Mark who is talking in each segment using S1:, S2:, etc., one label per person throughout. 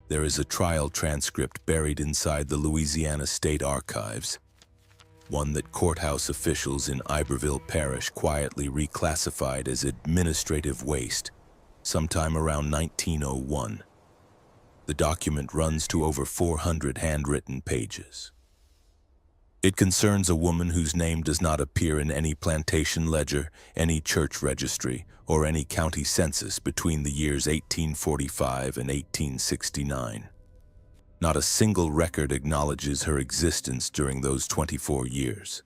S1: there is a trial transcript buried inside the Louisiana State Archives, one that courthouse officials in Iberville Parish quietly reclassified as administrative waste sometime around 1901. The document runs to over 400 handwritten pages. It concerns a woman whose name does not appear in any plantation ledger, any church registry, or any county census between the years 1845 and 1869. Not a single record acknowledges her existence during those 24 years.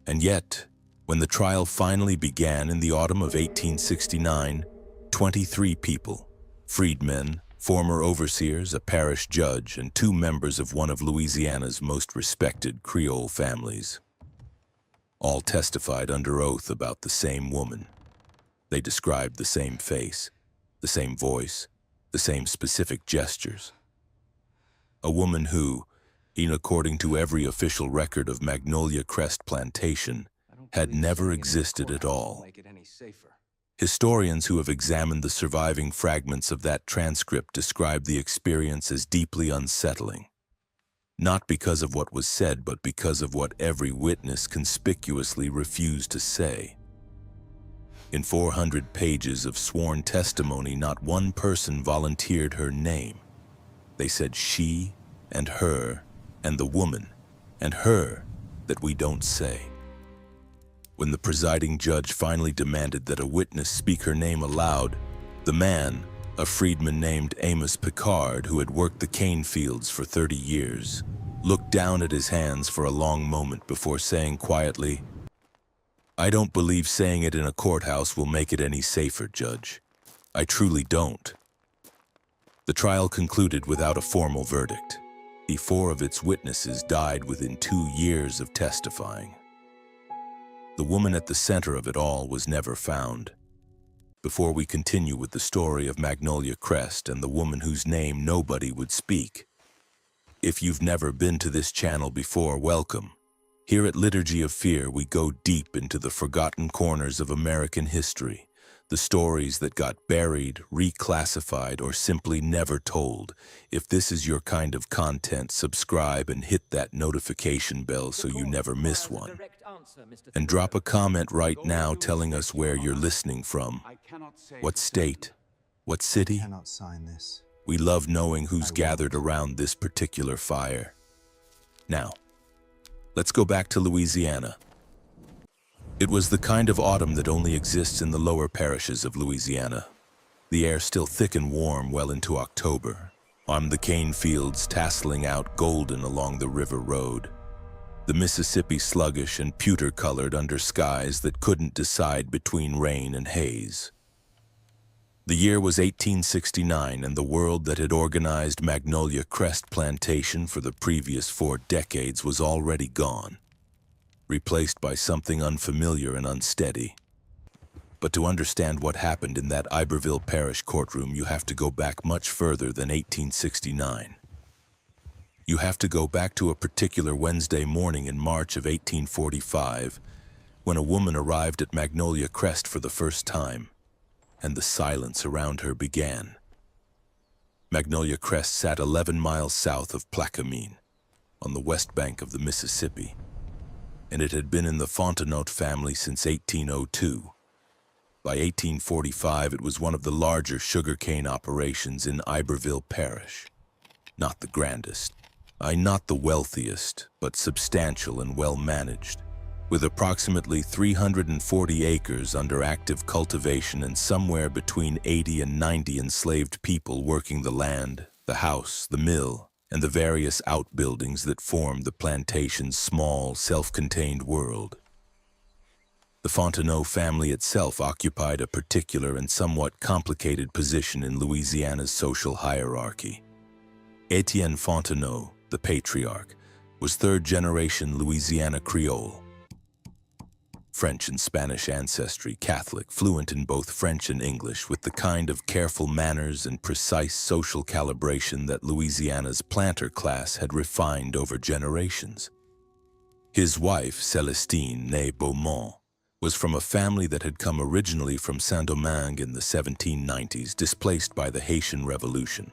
S1: And yet, when the trial finally began in the autumn of 1869, 23 people, freedmen, former overseers, a parish judge, and 2 members of one of Louisiana's most respected Creole families, all testified under oath about the same woman. They described the same face, the same voice, the same specific gestures. A woman who, even according to every official record of Magnolia Crest Plantation, had never existed at all. Historians who have examined the surviving fragments of that transcript describe the experience as deeply unsettling, not because of what was said, but because of what every witness conspicuously refused to say. In 400 pages of sworn testimony, not one person volunteered her name. They said she and her and the woman and her that we don't say. When the presiding judge finally demanded that a witness speak her name aloud, the man, a freedman named Amos Picard, who had worked the cane fields for 30 years, looked down at his hands for a long moment before saying quietly, "I don't believe saying it in a courthouse will make it any safer, Judge. I truly don't." The trial concluded without a formal verdict. 4 of its witnesses died within 2 years of testifying. The woman at the center of it all was never found. Before we continue with the story of Magnolia Crest and the woman whose name nobody would speak, if you've never been to this channel before, welcome. Here at Liturgy of Fear, we go deep into the forgotten corners of American history, the stories that got buried, reclassified, or simply never told. If this is your kind of content, subscribe and hit that notification bell so you never miss one. And drop a comment right now telling us where you're listening from, what state, what city. We love knowing who's gathered around this particular fire. Now, let's go back to Louisiana. It was the kind of autumn that only exists in the lower parishes of Louisiana. The air still thick and warm well into October, on the cane fields tasseling out golden along the river road. The Mississippi sluggish and pewter-colored under skies that couldn't decide between rain and haze. The year was 1869, and the world that had organized Magnolia Crest Plantation for the previous 4 decades was already gone, replaced by something unfamiliar and unsteady. But to understand what happened in that Iberville Parish courtroom, you have to go back much further than 1869. You have to go back to a particular Wednesday morning in March of 1845, when a woman arrived at Magnolia Crest for the first time, and the silence around her began. Magnolia Crest sat 11 miles south of Plaquemine, on the west bank of the Mississippi, and it had been in the Fontenot family since 1802. By 1845, it was one of the larger sugarcane operations in Iberville Parish. Not the grandest, not the wealthiest, but substantial and well-managed, with approximately 340 acres under active cultivation and somewhere between 80 and 90 enslaved people working the land, the house, the mill, and the various outbuildings that formed the plantation's small, self-contained world. The Fontenot family itself occupied a particular and somewhat complicated position in Louisiana's social hierarchy. Etienne Fontenot, the patriarch, was third-generation Louisiana Creole, French and Spanish ancestry, Catholic, fluent in both French and English, with the kind of careful manners and precise social calibration that Louisiana's planter class had refined over generations. His wife, Célestine, née Beaumont, was from a family that had come originally from Saint-Domingue in the 1790s, displaced by the Haitian Revolution.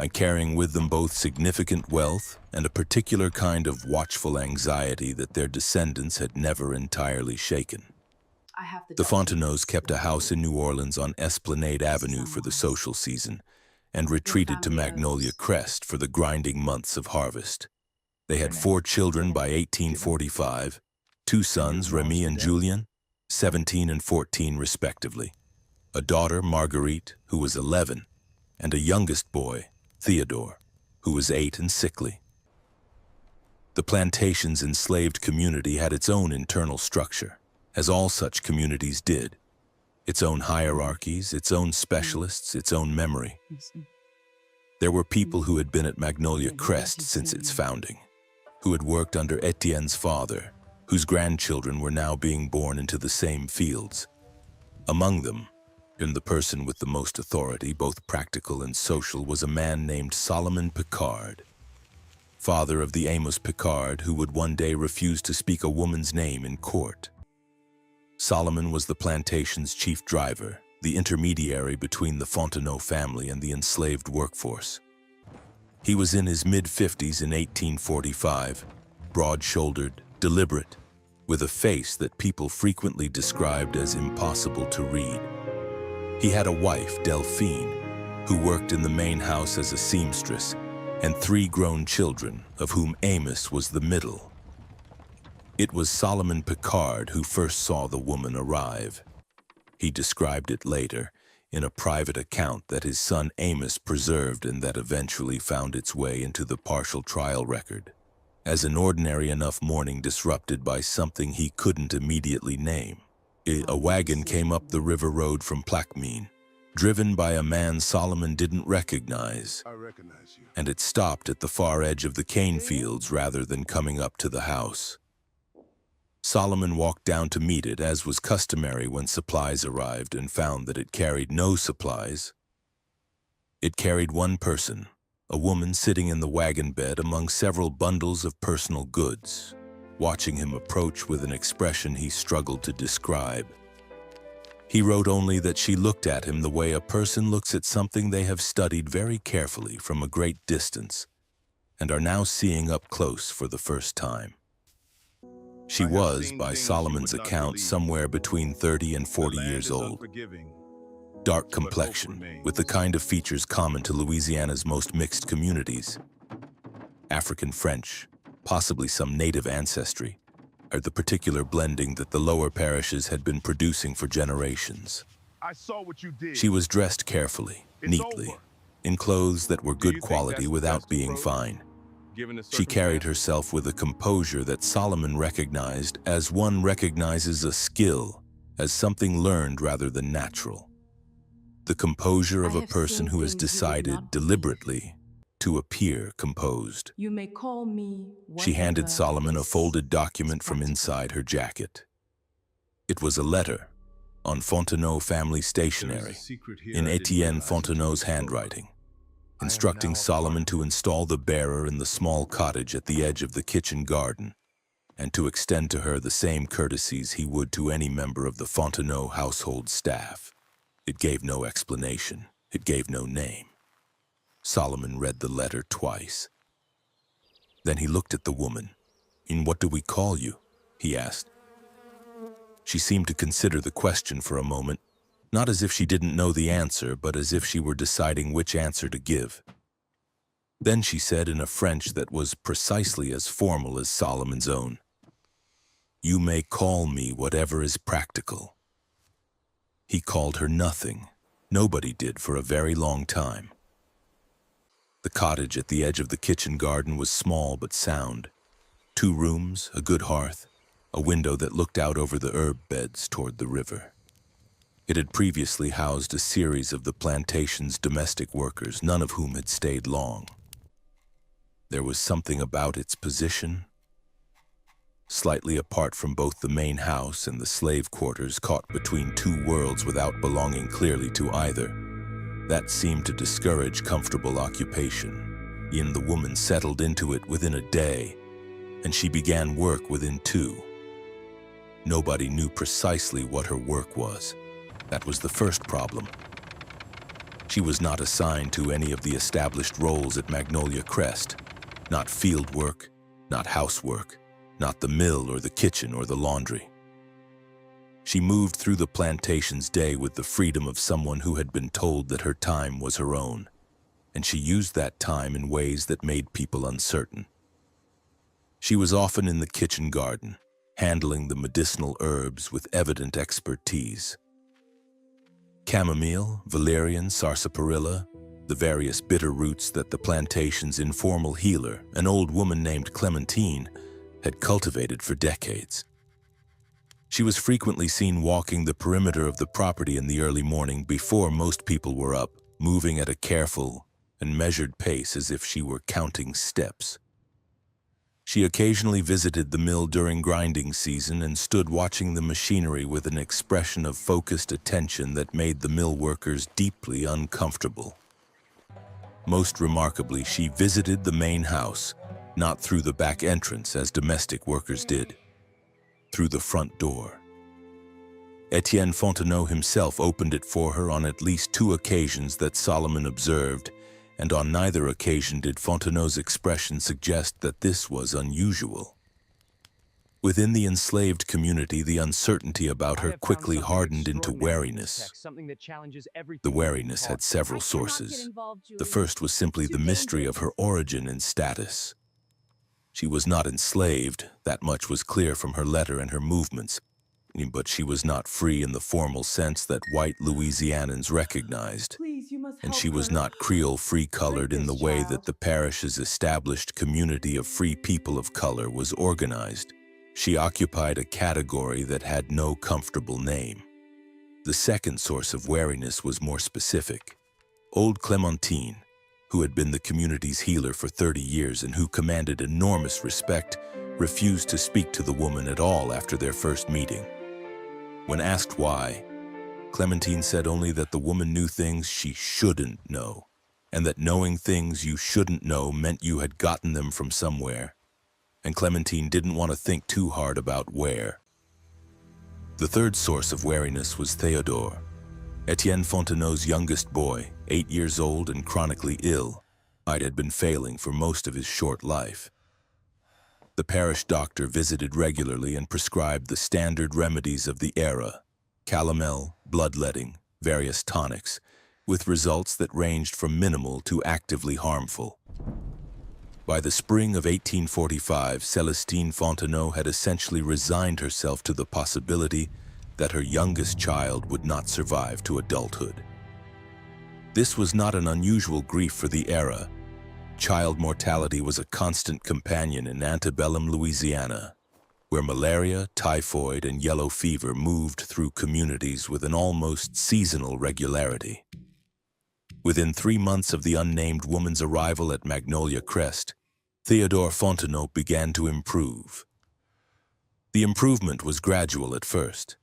S1: carrying with them both significant wealth and a particular kind of watchful anxiety that their descendants had never entirely shaken. The Fontenot's kept a house in New Orleans on Esplanade Avenue for the social season and retreated to Magnolia Crest for the grinding months of harvest. They had 4 children by 1845, 2 sons, Remy and Julien, 17 and 14 respectively, a daughter, Marguerite, who was 11, and a youngest boy, Theodore, who was 8 and sickly. The plantation's enslaved community had its own internal structure, as all such communities did, its own hierarchies, its own specialists, its own memory. There were people who had been at Magnolia Crest since its founding, who had worked under Etienne's father, whose grandchildren were now being born into the same fields. Among them, and the person with the most authority, both practical and social, was a man named Solomon Picard, father of the Amos Picard who would one day refuse to speak a woman's name in court. Solomon was the plantation's chief driver, the intermediary between the Fontenot family and the enslaved workforce. He was in his mid-50s in 1845, broad-shouldered, deliberate, with a face that people frequently described as impossible to read. He had a wife, Delphine, who worked in the main house as a seamstress, and 3 grown children, of whom Amos was the middle. It was Solomon Picard who first saw the woman arrive. He described it later in a private account that his son Amos preserved and that eventually found its way into the partial trial record, as an ordinary enough morning disrupted by something he couldn't immediately name. A wagon came up the river road from Plaquemine, driven by a man Solomon didn't recognize.
S2: I recognize you.
S1: And it stopped at the far edge of the cane fields rather than coming up to the house. Solomon walked down to meet it, as was customary when supplies arrived, and found that it carried no supplies. It carried one person, a woman sitting in the wagon bed among several bundles of personal goods, watching him approach with an expression he struggled to describe. He wrote only that she looked at him the way a person looks at something they have studied very carefully from a great distance and are now seeing up close for the first time. She was, by Solomon's account, somewhere between 30 and 40 years old. Dark complexion, with the kind of features common to Louisiana's most mixed communities. African French, possibly some native ancestry, or the particular blending that the lower parishes had been producing for generations.
S2: I saw what you did.
S1: She was dressed carefully, neatly, in clothes that were good quality without being fine. She carried herself with a composure that Solomon recognized as one recognizes a skill, as something learned rather than natural. The composure of a person who has decided deliberately to appear composed.
S3: You may call me.
S1: She handed Solomon a folded document from inside her jacket. It was a letter on Fontenot family stationery, in Etienne Fontenot's handwriting, instructing Solomon to install the bearer in the small cottage at the edge of the kitchen garden, and to extend to her the same courtesies he would to any member of the Fontenot household staff. It gave no explanation. It gave no name. Solomon read the letter twice. Then he looked at the woman. "In what do we call you?" he asked. She seemed to consider the question for a moment, not as if she didn't know the answer, but as if she were deciding which answer to give. Then she said in a French that was precisely as formal as Solomon's own, "You may call me whatever is practical." He called her nothing. Nobody did for a very long time. The cottage at the edge of the kitchen garden was small but sound. 2 rooms, a good hearth, a window that looked out over the herb beds toward the river. It had previously housed a series of the plantation's domestic workers, none of whom had stayed long. There was something about its position, slightly apart from both the main house and the slave quarters, caught between 2 worlds without belonging clearly to either, that seemed to discourage comfortable occupation. The woman settled into it within a day, and she began work within 2. Nobody knew precisely what her work was. That was the first problem. She was not assigned to any of the established roles at Magnolia Crest. Not field work, not housework, not the mill or the kitchen or the laundry. She moved through the plantation's day with the freedom of someone who had been told that her time was her own, and she used that time in ways that made people uncertain. She was often in the kitchen garden, handling the medicinal herbs with evident expertise. Chamomile, valerian, sarsaparilla, the various bitter roots that the plantation's informal healer, an old woman named Clementine, had cultivated for decades. She was frequently seen walking the perimeter of the property in the early morning before most people were up, moving at a careful and measured pace as if she were counting steps. She occasionally visited the mill during grinding season and stood watching the machinery with an expression of focused attention that made the mill workers deeply uncomfortable. Most remarkably, she visited the main house, not through the back entrance as domestic workers did, through the front door. Etienne Fontenot himself opened it for her on at least 2 occasions that Solomon observed, and on neither occasion did Fontenot's expression suggest that this was unusual. Within the enslaved community, the uncertainty about her quickly hardened into wariness. The wariness had several sources. The first was simply the mystery of her origin and status. She was not enslaved, that much was clear from her letter and her movements, but she was not free in the formal sense that white Louisianans recognized, and she was not Creole free-colored in the way that the parish's established community of free people of color was organized. She occupied a category that had no comfortable name. The second source of wariness was more specific. Old Clementine, who had been the community's healer for 30 years and who commanded enormous respect, refused to speak to the woman at all after their first meeting. When asked why, Clementine said only that the woman knew things she shouldn't know, and that knowing things you shouldn't know meant you had gotten them from somewhere, and Clementine didn't want to think too hard about where. The third source of wariness was Theodore, Etienne Fontenot's youngest boy, 8 years old and chronically ill. It had been failing for most of his short life. The parish doctor visited regularly and prescribed the standard remedies of the era: calomel, bloodletting, various tonics, with results that ranged from minimal to actively harmful. By the spring of 1845, Célestine Fontenot had essentially resigned herself to the possibility that her youngest child would not survive to adulthood. This was not an unusual grief for the era. Child mortality was a constant companion in antebellum Louisiana, where malaria, typhoid, and yellow fever moved through communities with an almost seasonal regularity. Within 3 months of the unnamed woman's arrival at Magnolia Crest, Theodore Fontenot began to improve. The improvement was gradual at first.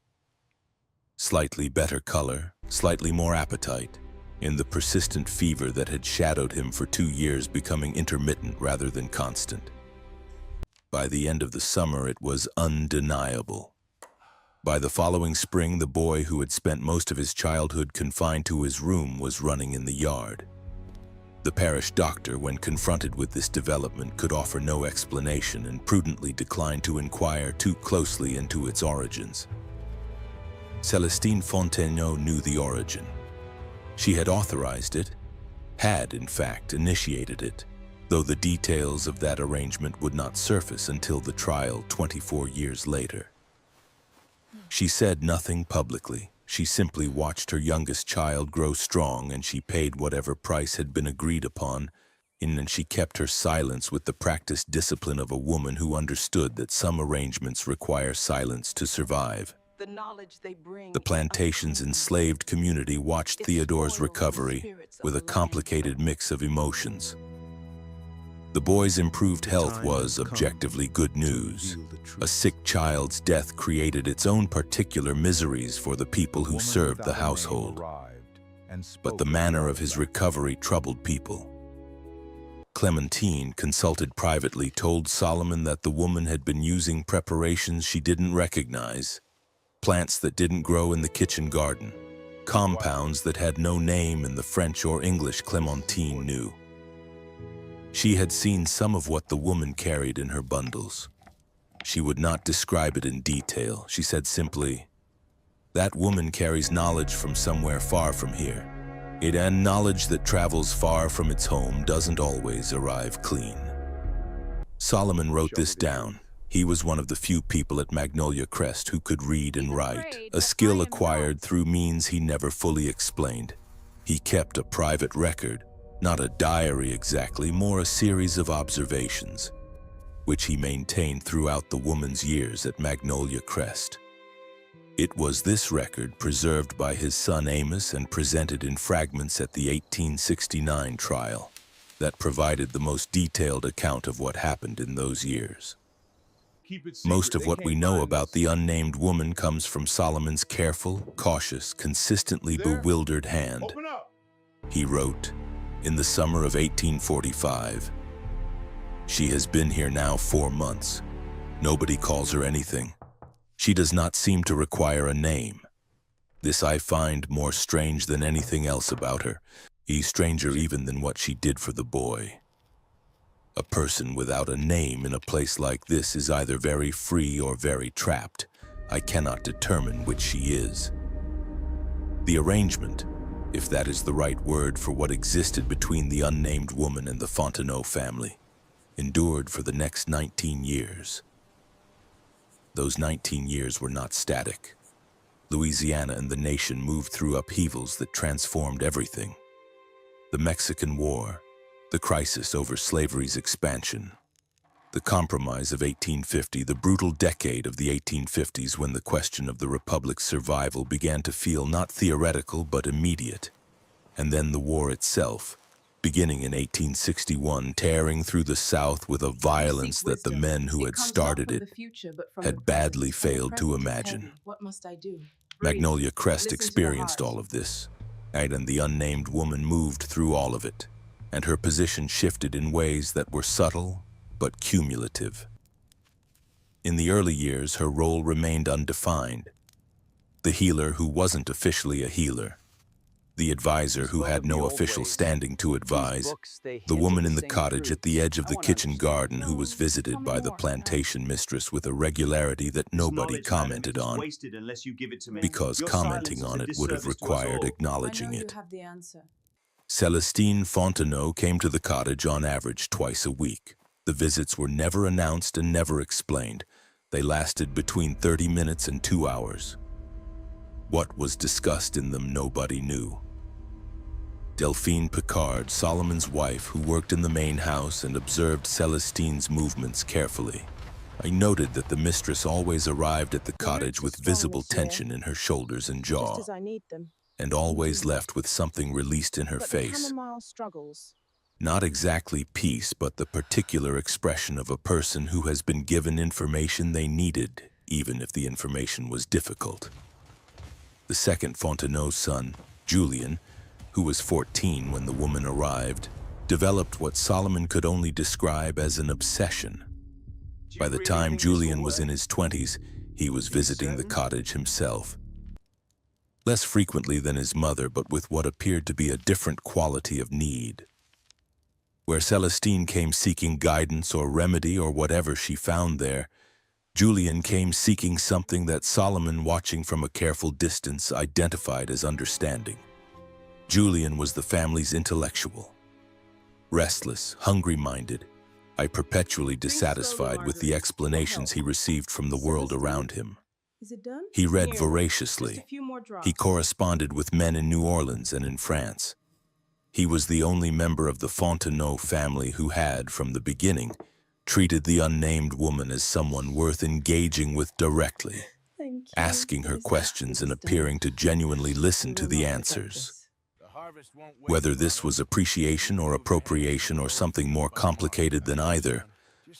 S1: Slightly better color, slightly more appetite, in the persistent fever that had shadowed him for 2 years becoming intermittent rather than constant. By the end of the summer, it was undeniable. By the following spring, the boy who had spent most of his childhood confined to his room was running in the yard. The parish doctor, when confronted with this development, could offer no explanation and prudently declined to inquire too closely into its origins. Célestine Fontenot knew the origin. She had authorized it, had, in fact, initiated it, though the details of that arrangement would not surface until the trial 24 years later. She said nothing publicly. She simply watched her youngest child grow strong, and she paid whatever price had been agreed upon, and she kept her silence with the practiced discipline of a woman who understood that some arrangements require silence to survive. The plantation's enslaved community watched Theodore's recovery with a complicated mix of emotions. The boy's improved health was objectively good news. A sick child's death created its own particular miseries for the people who served the household. But the manner of his recovery troubled people. Clementine, consulted privately, told Solomon that the woman had been using preparations she didn't recognize, plants that didn't grow in the kitchen garden, compounds that had no name in the French or English Clementine knew. She had seen some of what the woman carried in her bundles. She would not describe it in detail. She said simply, "That woman carries knowledge from somewhere far from here. And knowledge that travels far from its home doesn't always arrive clean." Solomon wrote this down. He was one of the few people at Magnolia Crest who could read and write, a skill acquired through means he never fully explained. He kept a private record, not a diary exactly, more a series of observations, which he maintained throughout the woman's years at Magnolia Crest. It was this record, preserved by his son Amos and presented in fragments at the 1869 trial, that provided the most detailed account of what happened in those years. Most of what we know about the unnamed woman comes from Solomon's careful, cautious, consistently bewildered hand. He wrote, in the summer of 1845, "She has been here now 4 months. Nobody calls her anything. She does not seem to require a name. This I find more strange than anything else about her, stranger even than what she did for the boy. A person without a name in a place like this is either very free or very trapped. I cannot determine which she is." The arrangement, if that is the right word for what existed between the unnamed woman and the Fontenot family, endured for the next 19 years. Those 19 years were not static. Louisiana and the nation moved through upheavals that transformed everything. The Mexican War, the crisis over slavery's expansion, the Compromise of 1850, the brutal decade of the 1850s when the question of the Republic's survival began to feel not theoretical but immediate, and then the war itself, beginning in 1861, tearing through the South with a violence that the men who had started it had badly failed to imagine. Magnolia Crest experienced all of this, and the unnamed woman moved through all of it, and her position shifted in ways that were subtle but cumulative. In the early years, her role remained undefined. The healer who wasn't officially a healer, the advisor who had no official standing to advise, the woman in the cottage at the edge of the kitchen garden who was visited by the plantation mistress with a regularity that nobody commented on, because commenting on it would have required acknowledging it. Celestine Fontenot came to the cottage on average twice a week. The visits were never announced and never explained. They lasted between 30 minutes and 2 hours. What was discussed in them nobody knew. Delphine Picard, Solomon's wife, who worked in the main house and observed Celestine's movements carefully, I noted that the mistress always arrived at the cottage with visible tension in her shoulders and jaw, and always left with something released in her face. Not exactly peace, but the particular expression of a person who has been given information they needed, even if the information was difficult. The second Fontenot's son, Julian, who was 14 when the woman arrived, developed what Solomon could only describe as an obsession. By the time Julian was in his 20s, he was visiting the cottage himself. Less frequently than his mother, but with what appeared to be a different quality of need. Where Celestine came seeking guidance or remedy or whatever she found there, Julian came seeking something that Solomon, watching from a careful distance, identified as understanding. Julian was the family's intellectual. Restless, hungry-minded, perpetually dissatisfied with the explanations he received from the world around him. He read voraciously. He corresponded with men in New Orleans and in France. He was the only member of the Fontenot family who had, from the beginning, treated the unnamed woman as someone worth engaging with directly, asking her questions and appearing to genuinely listen to the answers. Whether this was appreciation or appropriation or something more complicated than either,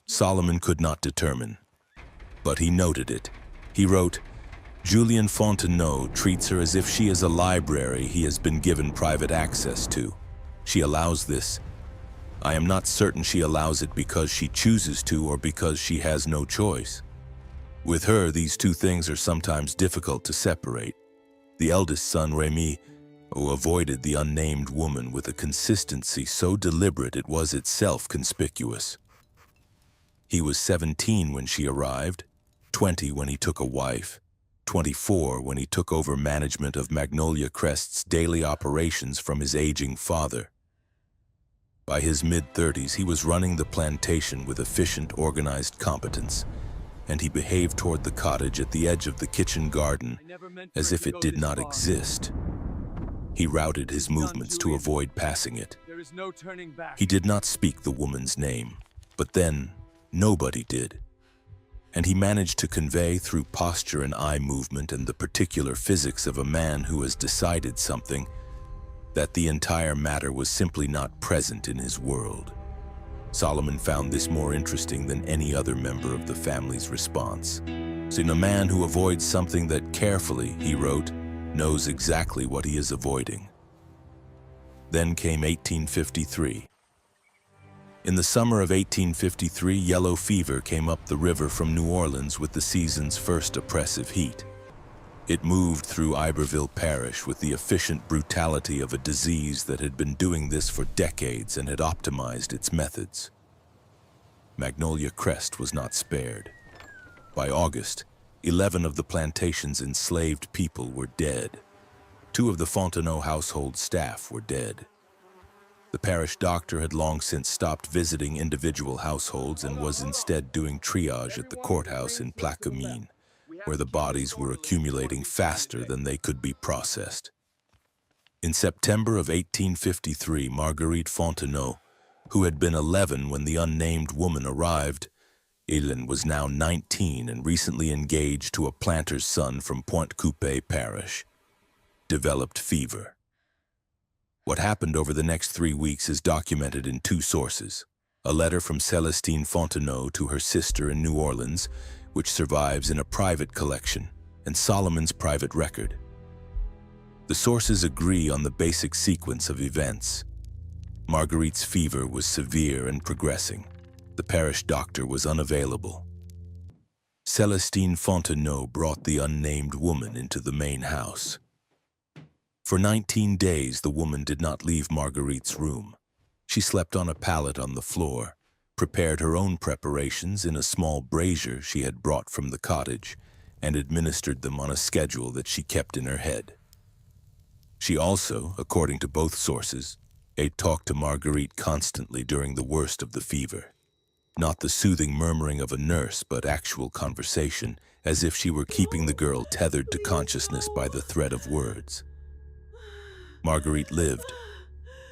S1: Solomon could not determine. But he noted it. He wrote, "Julian Fontenot treats her as if she is a library he has been given private access to. She allows this. I am not certain she allows it because she chooses to or because she has no choice. With her, these two things are sometimes difficult to separate. The eldest son, Remy, avoided the unnamed woman with a consistency so deliberate it was itself conspicuous. He was 17 when she arrived, 20 when he took a wife, 24 when he took over management of Magnolia Crest's daily operations from his aging father. By his mid-30s, he was running the plantation with efficient, organized competence, and he behaved toward the cottage at the edge of the kitchen garden as if it did not exist. He routed his movements to avoid passing it. He did not speak the woman's name, but then nobody did. And he managed to convey through posture and eye movement and the particular physics of a man who has decided something, that the entire matter was simply not present in his world. Solomon found this more interesting than any other member of the family's response. So, a man who avoids something that carefully, he wrote, knows exactly what he is avoiding. Then came 1853. In the summer of 1853, yellow fever came up the river from New Orleans with the season's first oppressive heat. It moved through Iberville Parish with the efficient brutality of a disease that had been doing this for decades and had optimized its methods. Magnolia Crest was not spared. By August, 11 of the plantation's enslaved people were dead. 2 of the Fontenot household staff were dead. The parish doctor had long since stopped visiting individual households and was instead doing triage at the courthouse in Plaquemine, where the bodies were accumulating faster than they could be processed. In September of 1853, Marguerite Fontenot, who had been 11 when the unnamed woman arrived, Hélène was now 19 and recently engaged to a planter's son from Pointe Coupée parish, developed fever. What happened over the next 3 weeks is documented in 2 sources: a letter from Célestine Fontenot to her sister in New Orleans, which survives in a private collection, and Solomon's private record. The sources agree on the basic sequence of events. Marguerite's fever was severe and progressing. The parish doctor was unavailable. Célestine Fontenot brought the unnamed woman into the main house. For 19 days, the woman did not leave Marguerite's room. She slept on a pallet on the floor, prepared her own preparations in a small brazier she had brought from the cottage, and administered them on a schedule that she kept in her head. She also, according to both sources, talked to Marguerite constantly during the worst of the fever. Not the soothing murmuring of a nurse, but actual conversation, as if she were keeping the girl tethered to consciousness by the thread of words. Marguerite lived.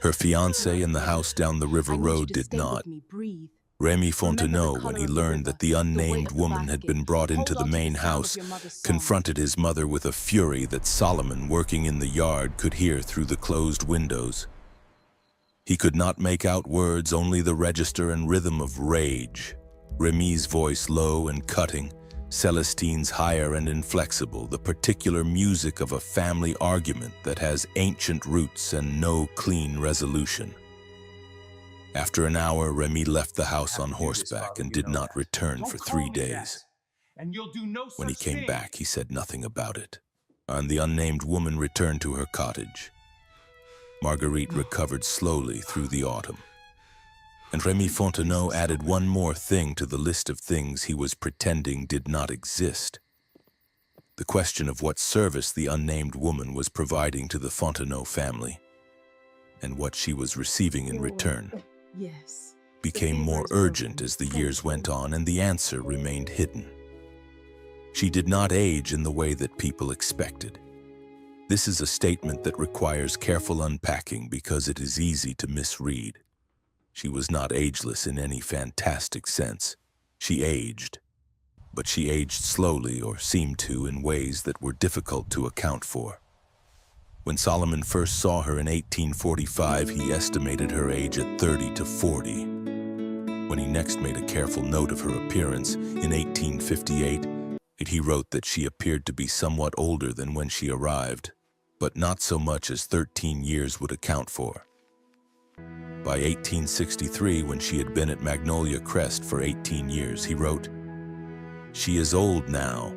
S1: Her fiancé in the house down the river road did not. Remy Fontenot, when he learned that the unnamed woman had been brought into the main house, confronted his mother with a fury that Solomon, working in the yard, could hear through the closed windows. He could not make out words, only the register and rhythm of rage. Remy's voice low and cutting, Célestine's higher and inflexible, the particular music of a family argument that has ancient roots and no clean resolution. After an hour, Remy left the house on horseback and did not return for 3 days. When he came back, he said nothing about it, and the unnamed woman returned to her cottage. Marguerite recovered slowly through the autumn, and Remy Fontenot added one more thing to the list of things he was pretending did not exist: the question of what service the unnamed woman was providing to the Fontenot family, and what she was receiving in return. Became more urgent as the years went on, and the answer remained hidden. She did not age in the way that people expected. This is a statement that requires careful unpacking because it is easy to misread. She was not ageless in any fantastic sense. She aged, but she aged slowly, or seemed to, in ways that were difficult to account for. When Solomon first saw her in 1845, he estimated her age at 30 to 40. When he next made a careful note of her appearance in 1858, he wrote that she appeared to be somewhat older than when she arrived, but not so much as 13 years would account for. By 1863, when she had been at Magnolia Crest for 18 years, he wrote, "She is old now,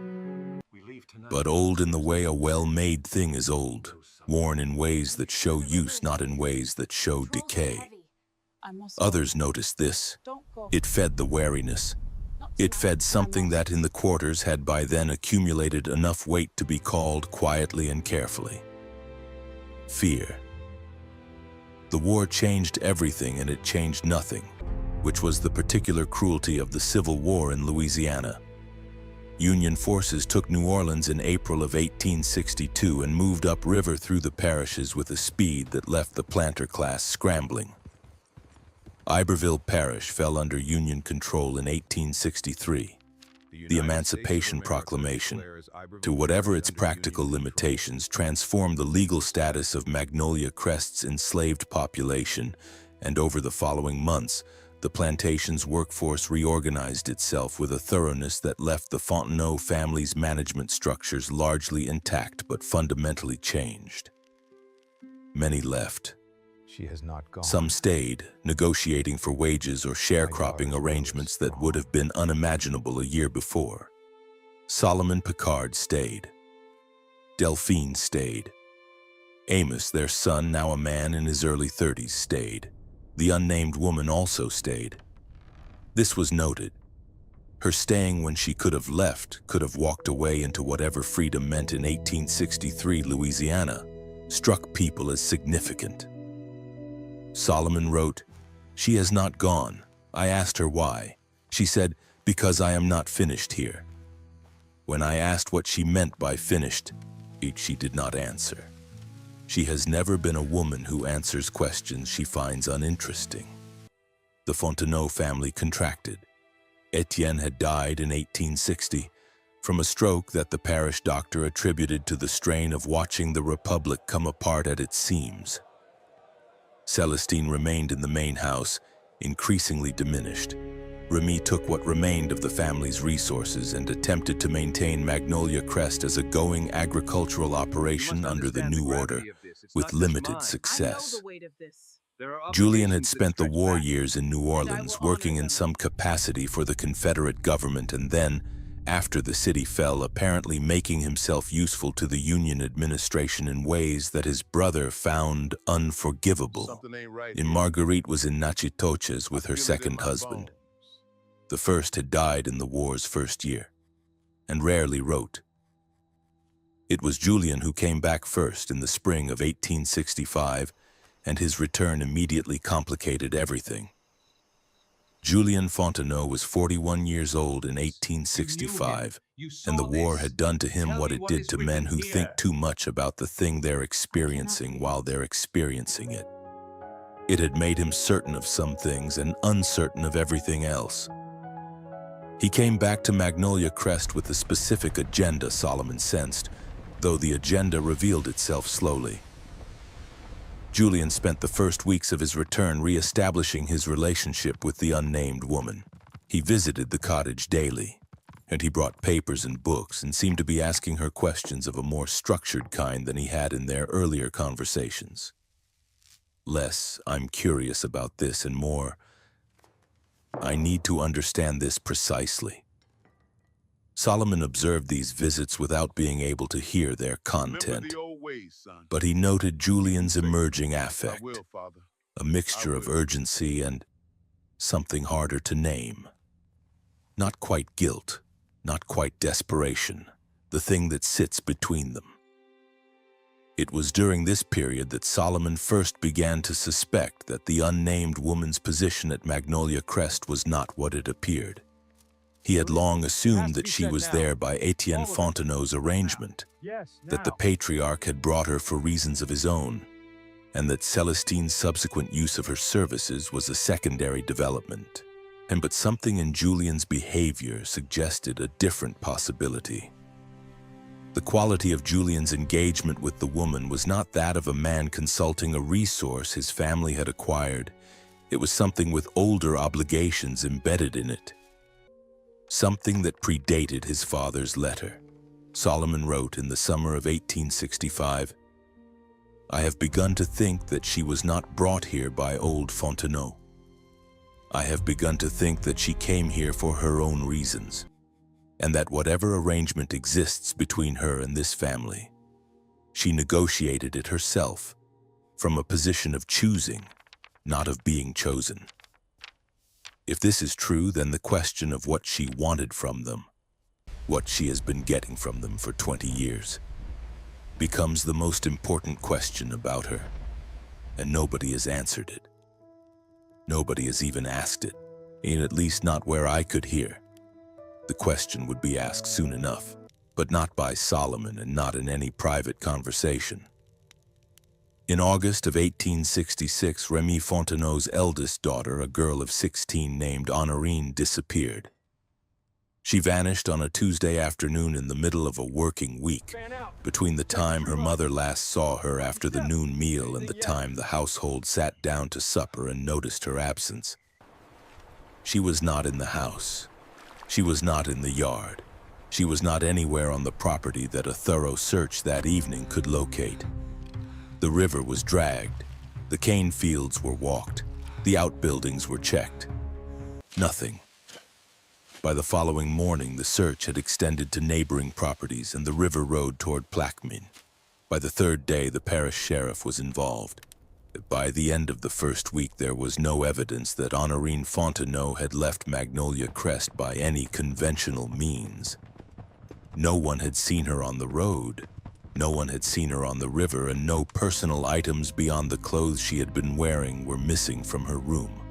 S1: but old in the way a well-made thing is old, worn in ways that show use, not in ways that show decay. Others noticed this. It fed the wariness. It fed something that in the quarters had by then accumulated enough weight to be called quietly and carefully. Fear. The war changed everything, and it changed nothing, which was the particular cruelty of the Civil War in Louisiana. Union forces took New Orleans in April of 1862 and moved upriver through the parishes with a speed that left the planter class scrambling. Iberville Parish fell under Union control in 1863. The Emancipation Proclamation, to whatever its practical limitations, transformed the legal status of Magnolia Crest's enslaved population, and over the following months, the plantation's workforce reorganized itself with a thoroughness that left the Fontenot family's management structures largely intact but fundamentally changed. Many left.
S3: She has not gone.
S1: Some stayed, negotiating for wages or sharecropping arrangements that would have been unimaginable a year before. Solomon Picard stayed. Delphine stayed. Amos, their son, now a man in his early 30s, stayed. The unnamed woman also stayed. This was noted. Her staying when she could have left, could have walked away into whatever freedom meant in 1863 Louisiana, struck people as significant. Solomon wrote, "She has not gone. I asked her why. She said, because I am not finished here. When I asked what she meant by finished, she did not answer. She has never been a woman who answers questions she finds uninteresting." The Fontenot family contracted. Etienne had died in 1860 from a stroke that the parish doctor attributed to the strain of watching the Republic come apart at its seams. Celestine remained in the main house, increasingly diminished. Remy took what remained of the family's resources and attempted to maintain Magnolia Crest as a going agricultural operation under the new order, with limited success. Julian had spent the war years in New Orleans, working in some capacity for the Confederate government, and then, after the city fell, apparently making himself useful to the Union administration in ways that his brother found unforgivable. Marguerite was in Natchitoches with her second husband. The first had died in the war's first year, and rarely wrote. It was Julian who came back first in the spring of 1865, and his return immediately complicated everything. Julian Fontenot was 41 years old in 1865, and the war had done to him what it did to men who think too much about the thing they're experiencing while they're experiencing it. It had made him certain of some things and uncertain of everything else. He came back to Magnolia Crest with a specific agenda, Solomon sensed, though the agenda revealed itself slowly. Julian spent the first weeks of his return re-establishing his relationship with the unnamed woman. He visited the cottage daily, and he brought papers and books and seemed to be asking her questions of a more structured kind than he had in their earlier conversations. Less, "I'm curious about this," and more, "I need to understand this precisely." Solomon observed these visits without being able to hear their content, but he noted Julian's emerging affect, a mixture of urgency and something harder to name. Not quite guilt, not quite desperation, the thing that sits between them. It was during this period that Solomon first began to suspect that the unnamed woman's position at Magnolia Crest was not what it appeared. He had long assumed that she was there by Etienne Fontenot's arrangement, that the patriarch had brought her for reasons of his own, and that Celestine's subsequent use of her services was a secondary development. But something in Julian's behavior suggested a different possibility. The quality of Julian's engagement with the woman was not that of a man consulting a resource his family had acquired. It was something with older obligations embedded in it. Something that predated his father's letter. Solomon wrote in the summer of 1865, "I have begun to think that she was not brought here by old Fontenot. I have begun to think that she came here for her own reasons, and that whatever arrangement exists between her and this family, she negotiated it herself from a position of choosing, not of being chosen. If this is true, then the question of what she wanted from them, what she has been getting from them for 20 years, becomes the most important question about her, and nobody has answered it. Nobody has even asked it, at least not where I could hear. The question would be asked soon enough, but not by Solomon and not in any private conversation. In August of 1866, Remy Fontenot's eldest daughter, a girl of 16 named Honorine, disappeared. She vanished on a Tuesday afternoon in the middle of a working week, between the time her mother last saw her after the noon meal and the time the household sat down to supper and noticed her absence. She was not in the house. She was not in the yard. She was not anywhere on the property that a thorough search that evening could locate. The river was dragged. The cane fields were walked. The outbuildings were checked. Nothing. By the following morning, the search had extended to neighboring properties and the river road toward Plaquemine. By the third day, the parish sheriff was involved. By the end of the first week, there was no evidence that Honorine Fontenot had left Magnolia Crest by any conventional means. No one had seen her on the road. No one had seen her on the river, and no personal items beyond the clothes she had been wearing were missing from her room.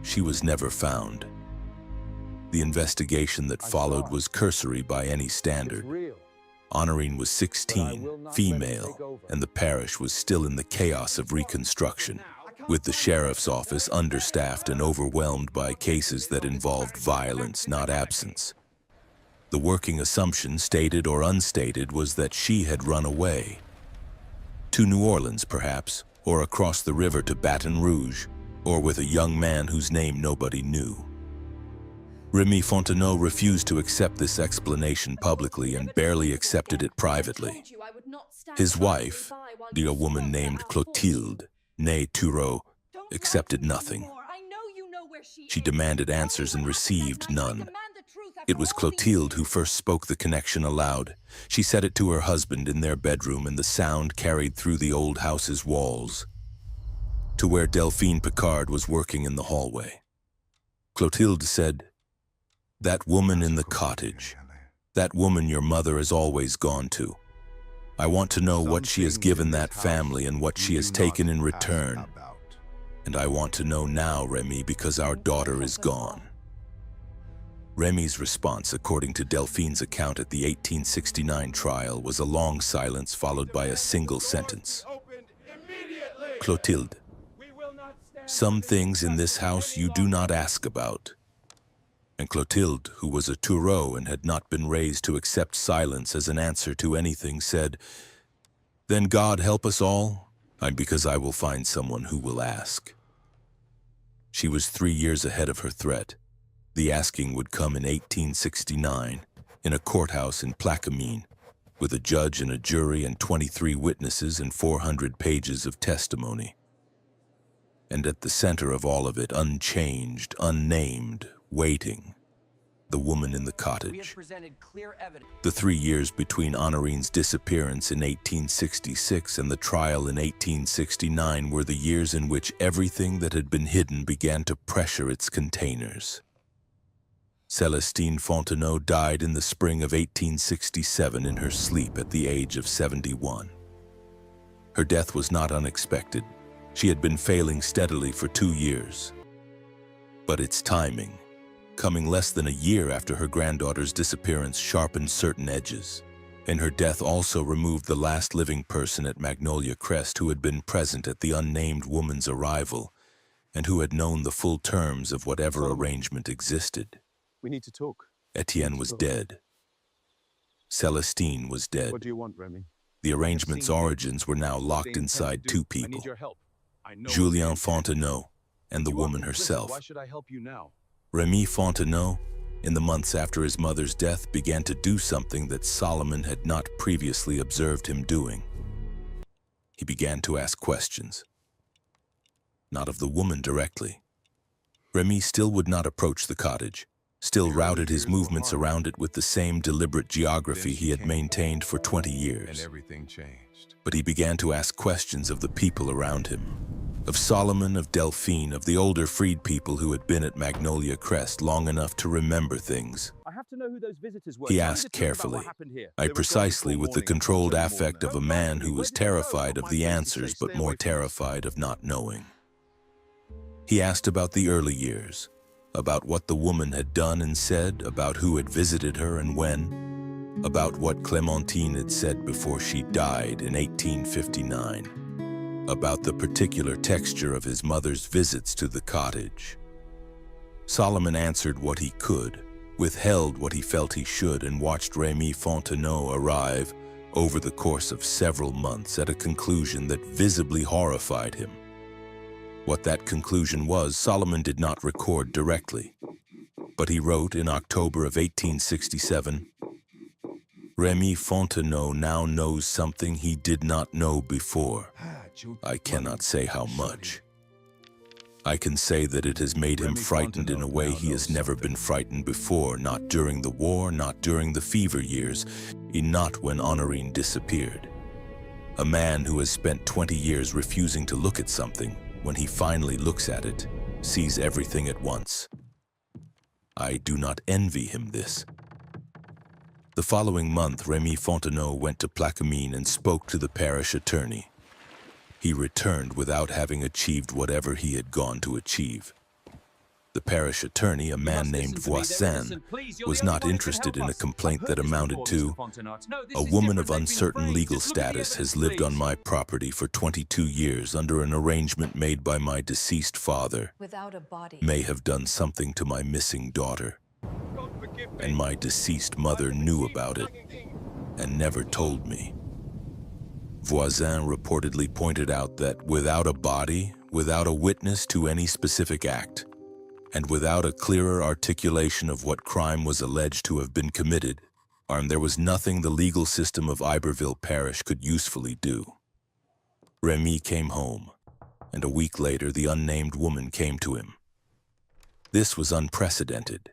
S1: She was never found. The investigation that followed was cursory by any standard. Honorine was 16, female, and the parish was still in the chaos of reconstruction, with the sheriff's office understaffed and overwhelmed by cases that involved violence, not absence. The working assumption, stated or unstated, was that she had run away. To New Orleans, perhaps, or across the river to Baton Rouge, or with a young man whose name nobody knew. Remy Fontenot refused to accept this explanation publicly and barely accepted it privately. His wife, a woman named Clotilde, née Thureau, accepted nothing. She demanded answers and received none. It was Clotilde who first spoke the connection aloud. She said it to her husband in their bedroom, and the sound carried through the old house's walls to where Delphine Picard was working in the hallway. Clotilde said, "That woman in the cottage, that woman your mother has always gone to. I want to know what she has given that family and what she has taken in return. And I want to know now, Remy, because our daughter is gone." Remy's response, according to Delphine's account at the 1869 trial, was a long silence followed by a single sentence. "Clotilde, some things in this house you do not ask about." And Clotilde, who was a Thureau and had not been raised to accept silence as an answer to anything, said, "Then God help us all, because I will find someone who will ask." She was 3 years ahead of her threat. The asking would come in 1869, in a courthouse in Plaquemine, with a judge and a jury and 23 witnesses and 400 pages of testimony. And at the center of all of it, unchanged, unnamed, waiting, the woman in the cottage. The 3 years between Honorine's disappearance in 1866 and the trial in 1869 were the years in which everything that had been hidden began to pressure its containers. Célestine Fontenot died in the spring of 1867 in her sleep at the age of 71. Her death was not unexpected. She had been failing steadily for 2 years. But its timing, coming less than a year after her granddaughter's disappearance, sharpened certain edges, and her death also removed the last living person at Magnolia Crest who had been present at the unnamed woman's arrival and who had known the full terms of whatever arrangement existed.
S3: We need to talk.
S1: Etienne was dead. Célestine was dead.
S3: What do you want, Remy?
S1: The arrangement's origins were now locked inside two
S3: I need
S1: people,
S3: your help. I know
S1: Julien Fontenot and the woman herself.
S3: Why should I help you now?
S1: Remy Fontenot, in the months after his mother's death, began to do something that Solomon had not previously observed him doing. He began to ask questions. Not of the woman directly. Remy still would not approach the cottage. still routed his movements around it with the same deliberate geography he had maintained for 20
S2: And
S1: years.
S2: everything changed.
S1: But he began to ask questions of the people around him. Of Solomon, of Delphine, of the older freed people who had been at Magnolia Crest long enough to remember things.
S3: I have to know who those visitors were.
S1: He
S3: Tell me
S1: asked
S3: the truth about
S1: carefully,
S3: what happened here.
S1: I
S2: They were gone
S1: precisely
S2: before
S1: with the
S2: morning.
S1: controlled
S2: I'll tell you more
S1: affect
S2: than
S1: of a
S2: that.
S1: man who
S2: Where
S1: was
S2: did they go?
S1: terrified of
S2: My
S1: the
S2: police
S1: answers
S2: say
S1: but
S2: stay
S1: more
S2: away from us.
S1: terrified of not knowing. He asked about the early years, about what the woman had done and said, about who had visited her and when, about what Clementine had said before she died in 1859, about the particular texture of his mother's visits to the cottage. Solomon answered what he could, withheld what he felt he should, and watched Rémy Fontenot arrive over the course of several months at a conclusion that visibly horrified him. What that conclusion was, Solomon did not record directly, but he wrote in October of 1867, Rémy Fontenot now knows something he did not know before. I cannot say how much. I can say that it has made him
S2: Rémy
S1: frightened in a
S2: Fontenot
S1: way
S2: now
S1: he has
S2: knows
S1: never
S2: something.
S1: been frightened before, not during the war, not during the fever years, not when Honorine disappeared. A man who has spent 20 years refusing to look at something, when he finally looks at it, sees everything at once. I do not envy him this. The following month, Rémy Fontenot went to Plaquemine and spoke to the parish attorney. He returned without having achieved whatever he had gone to achieve. The parish attorney, a man named Voisin, was not interested in a complaint that amounted to, a woman of uncertain legal status has lived on my property for 22 years under an arrangement made by my deceased father,
S4: Without a body.
S1: may have done something to my missing daughter, and my deceased mother knew about it and never told me. Voisin reportedly pointed out that without a body, without a witness to any specific act, and without a clearer articulation of what crime was alleged to have been committed, there was nothing the legal system of Iberville Parish could usefully do. Rémy came home, and a week later the unnamed woman came to him. This was unprecedented.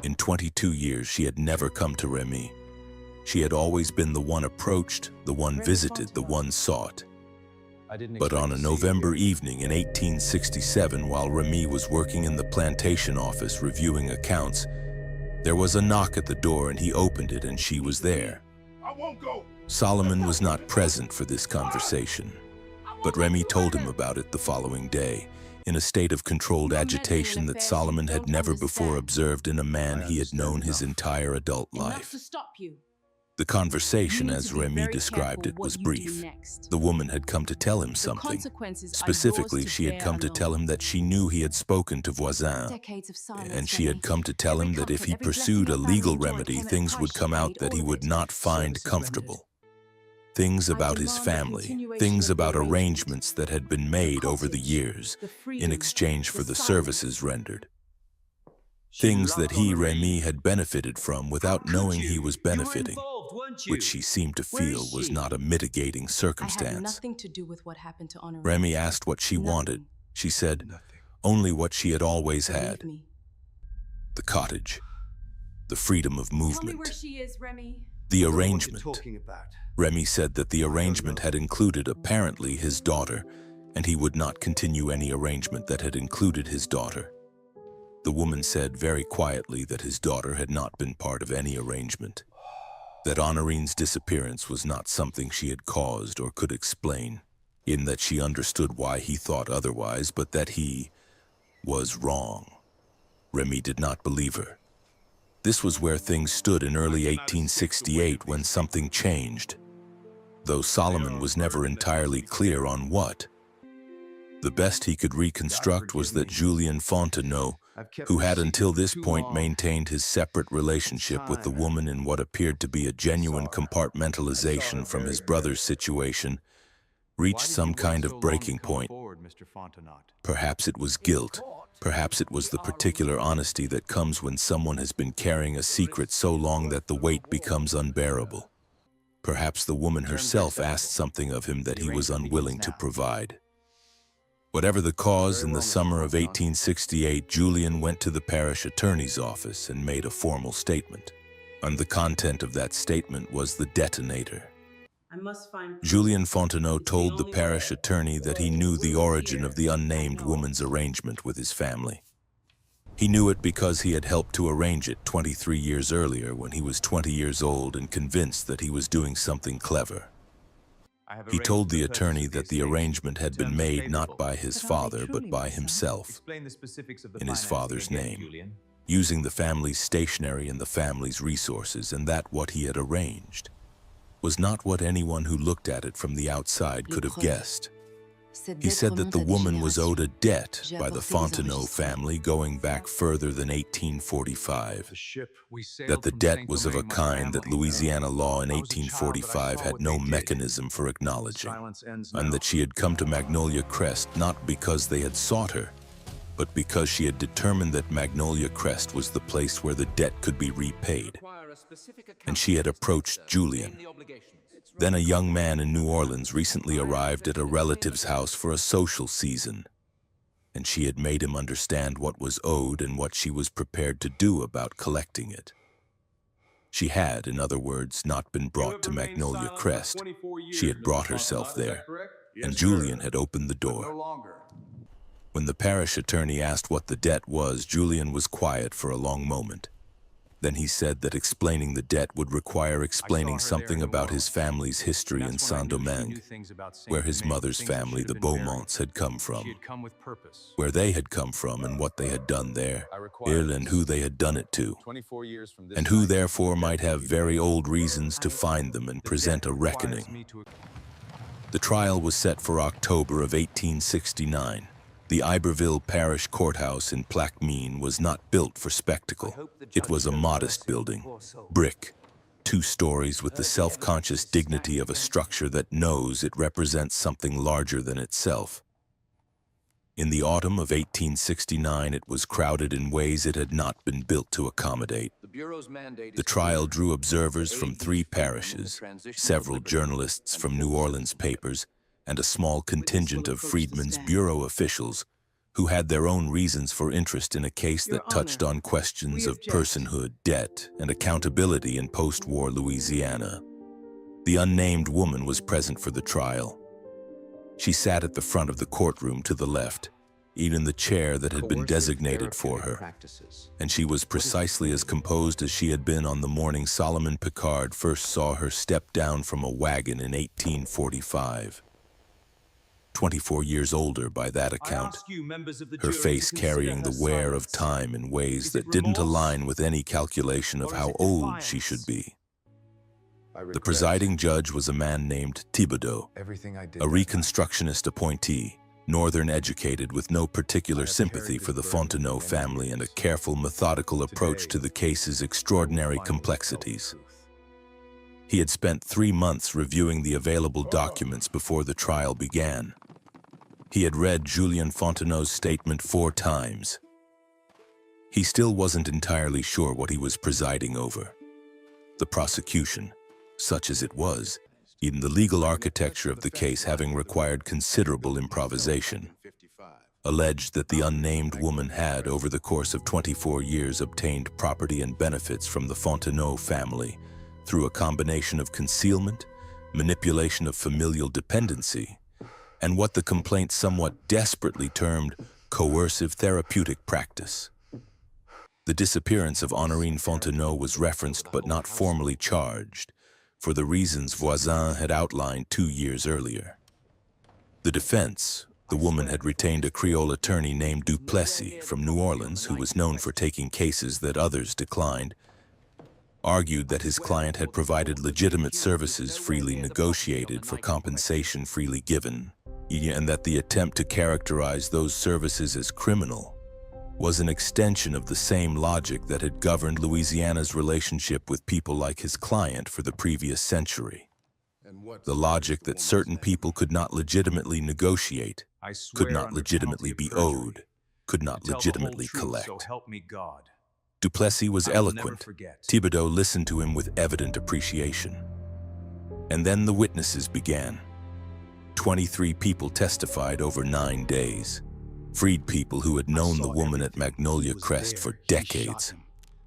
S1: In 22 years she had never come to Rémy. She had always been the one approached, the one visited, the one sought. But on a November evening in 1867, while Rémy was working in the Plantation office reviewing accounts, there was a knock at the door and he opened it and she was there.
S2: I won't go.
S1: Solomon was not present for this conversation, but Rémy told him about it the following day, in a state of controlled agitation that Solomon had never before observed in a man he had known his entire adult
S4: Enough
S1: life.
S4: to stop you.
S1: The conversation,
S4: You need
S1: as
S4: to be
S1: Rémy
S4: very
S1: described
S4: careful
S1: it, was
S4: what you do
S1: brief.
S4: next.
S1: The woman had come to tell him
S4: The
S1: something.
S4: consequences are
S1: Specifically,
S4: yours to
S1: she had
S4: bear
S1: come to
S4: alone.
S1: tell him that she knew he had spoken to Voisin,
S4: Decades of silence,
S1: and she had
S4: Remy.
S1: come to tell
S4: Every
S1: him that if
S4: comfort,
S1: he
S4: every
S1: pursued a
S4: blessing your
S1: legal
S4: family enjoyed
S1: remedy,
S4: came at a
S1: things
S4: price.
S1: would
S4: She
S1: come out
S4: paid
S1: that he
S4: all of
S1: would
S4: it.
S1: not find
S4: Services
S1: comfortable. Things
S4: I
S1: about his
S4: demand the
S1: family,
S4: continuation
S1: things
S4: of the
S1: about
S4: arrangement.
S1: arrangements that had been made over the
S4: cottage,
S1: years
S4: the
S1: in
S4: freedom,
S1: exchange for the
S4: silence.
S1: services rendered. Things that he, Rémy, had benefited from without knowing he was benefiting, which she seemed to
S4: Where is
S1: feel was
S4: she?
S1: not a mitigating
S4: I had
S1: circumstance.
S4: nothing to do with what happened to Honorine.
S1: Rémy asked what she wanted.
S4: Nothing.
S1: She said,
S2: Nothing.
S1: only what she had always
S4: Believe
S1: had,
S4: me.
S1: the cottage, the freedom of
S4: Tell me where
S1: movement,
S4: she is, Remy.
S1: the
S5: I don't know what you're
S1: arrangement.
S5: talking about.
S1: Rémy said that the arrangement had included, apparently, his daughter, and he would not continue any arrangement that had included his daughter. The woman said very quietly that his daughter had not been part of any arrangement, that Honorine's disappearance was not something she had caused or could explain, in that she understood why he thought otherwise, but that he was wrong. Rémy did not believe her. This was where things stood in early 1868 when something changed, though Solomon was never entirely clear on what. The best he could reconstruct was that Julien Fontenot, who had until this point maintained his separate relationship with the woman in what appeared to be a genuine compartmentalization from his brother's situation, reached some kind of breaking point. Perhaps it was guilt. Perhaps it was the particular honesty that comes when someone has been carrying a secret so long that the weight becomes unbearable. Perhaps the woman herself asked something of him that he was unwilling to provide. Whatever the cause, in the summer of 1868, Julian went to the parish attorney's office and made a formal statement. And the content of that statement was the detonator. Julien Fontenot told the parish attorney that he knew the origin of the unnamed woman's arrangement with his family. He knew it because he had helped to arrange it 23 years earlier when he was 20 years old and convinced that he was doing something clever. He told the attorney that the arrangement had been made not by his father but by himself, in his father's name, using the family's stationery and the family's resources, and that what he had arranged was not what anyone who looked at it from the outside could have guessed. He said that the woman was owed a debt by the Fontenot family going back further than 1845, that the debt was of a kind that Louisiana law in 1845 had no mechanism for acknowledging, and that she had come to Magnolia Crest not because they had sought her, but because she had determined that Magnolia Crest was the place where the debt could be repaid, and she had approached Julian. Then a young man in New Orleans recently arrived at a relative's house for a social season, and she had made him understand what was owed and what she was prepared to do about collecting it. She had, in other words, not been brought to Magnolia Crest. She had brought herself there, and Julian had opened the door. When the parish attorney asked what the debt was, Julian was quiet for a long moment. Then he said that explaining the debt would require explaining something about his family's history in Saint-Domingue, where his mother's family, the Beaumonts, had come from, where they had come from and what they had done there, and who they had done it to, and who therefore might have very old reasons to find them and present a reckoning. The trial was set for October of 1869. The Iberville Parish Courthouse in Plaquemine was not built for spectacle. It was a modest building, brick, 2 stories, with the self-conscious dignity of a structure that knows it represents something larger than itself. In the autumn of 1869, it was crowded in ways it had not been built to accommodate. The trial drew observers from 3 parishes, several journalists from New Orleans papers, and a small contingent of Freedmen's Bureau officials who had their own reasons for interest in a case that touched on questions of personhood, debt, and accountability in post-war Louisiana. The unnamed woman was present for the trial. She sat at the front of the courtroom to the left, in the chair that had been designated for her, and she was precisely as composed as she had been on the morning Solomon Picard first saw her step down from a wagon in 1845. 24 years older by that account, her face carrying the wear of time in ways that didn't align with any calculation of how old she should be. The presiding judge was a man named Thibodeau, a Reconstructionist appointee, Northern educated with no particular sympathy for the Fontenot family and a careful, methodical approach to the case's extraordinary complexities. He had spent 3 months reviewing the available documents before the trial began. He had read Julien Fontenot's statement 4 times. He still wasn't entirely sure what he was presiding over. The prosecution, such as it was, even the legal architecture of the case having required considerable improvisation, alleged that the unnamed woman had, over the course of 24 years, obtained property and benefits from the Fontenot family through a combination of concealment, manipulation of familial dependency, and what the complaint somewhat desperately termed coercive therapeutic practice. The disappearance of Honorine Fontenot was referenced but not formally charged, for the reasons Voisin had outlined 2 years earlier. The defense, the woman had retained a Creole attorney named Duplessis from New Orleans, who was known for taking cases that others declined, argued that his client had provided legitimate services freely negotiated for compensation freely given, and that the attempt to characterize those services as criminal was an extension of the same logic that had governed Louisiana's relationship with people like his client for the previous century. The logic that certain people could not legitimately negotiate, could not legitimately be owed, could not legitimately collect. Duplessis was eloquent. Thibodeau listened to him with evident appreciation. And then the witnesses began. 23 people testified over 9 days. Freed people who had known the woman at Magnolia Crest for decades.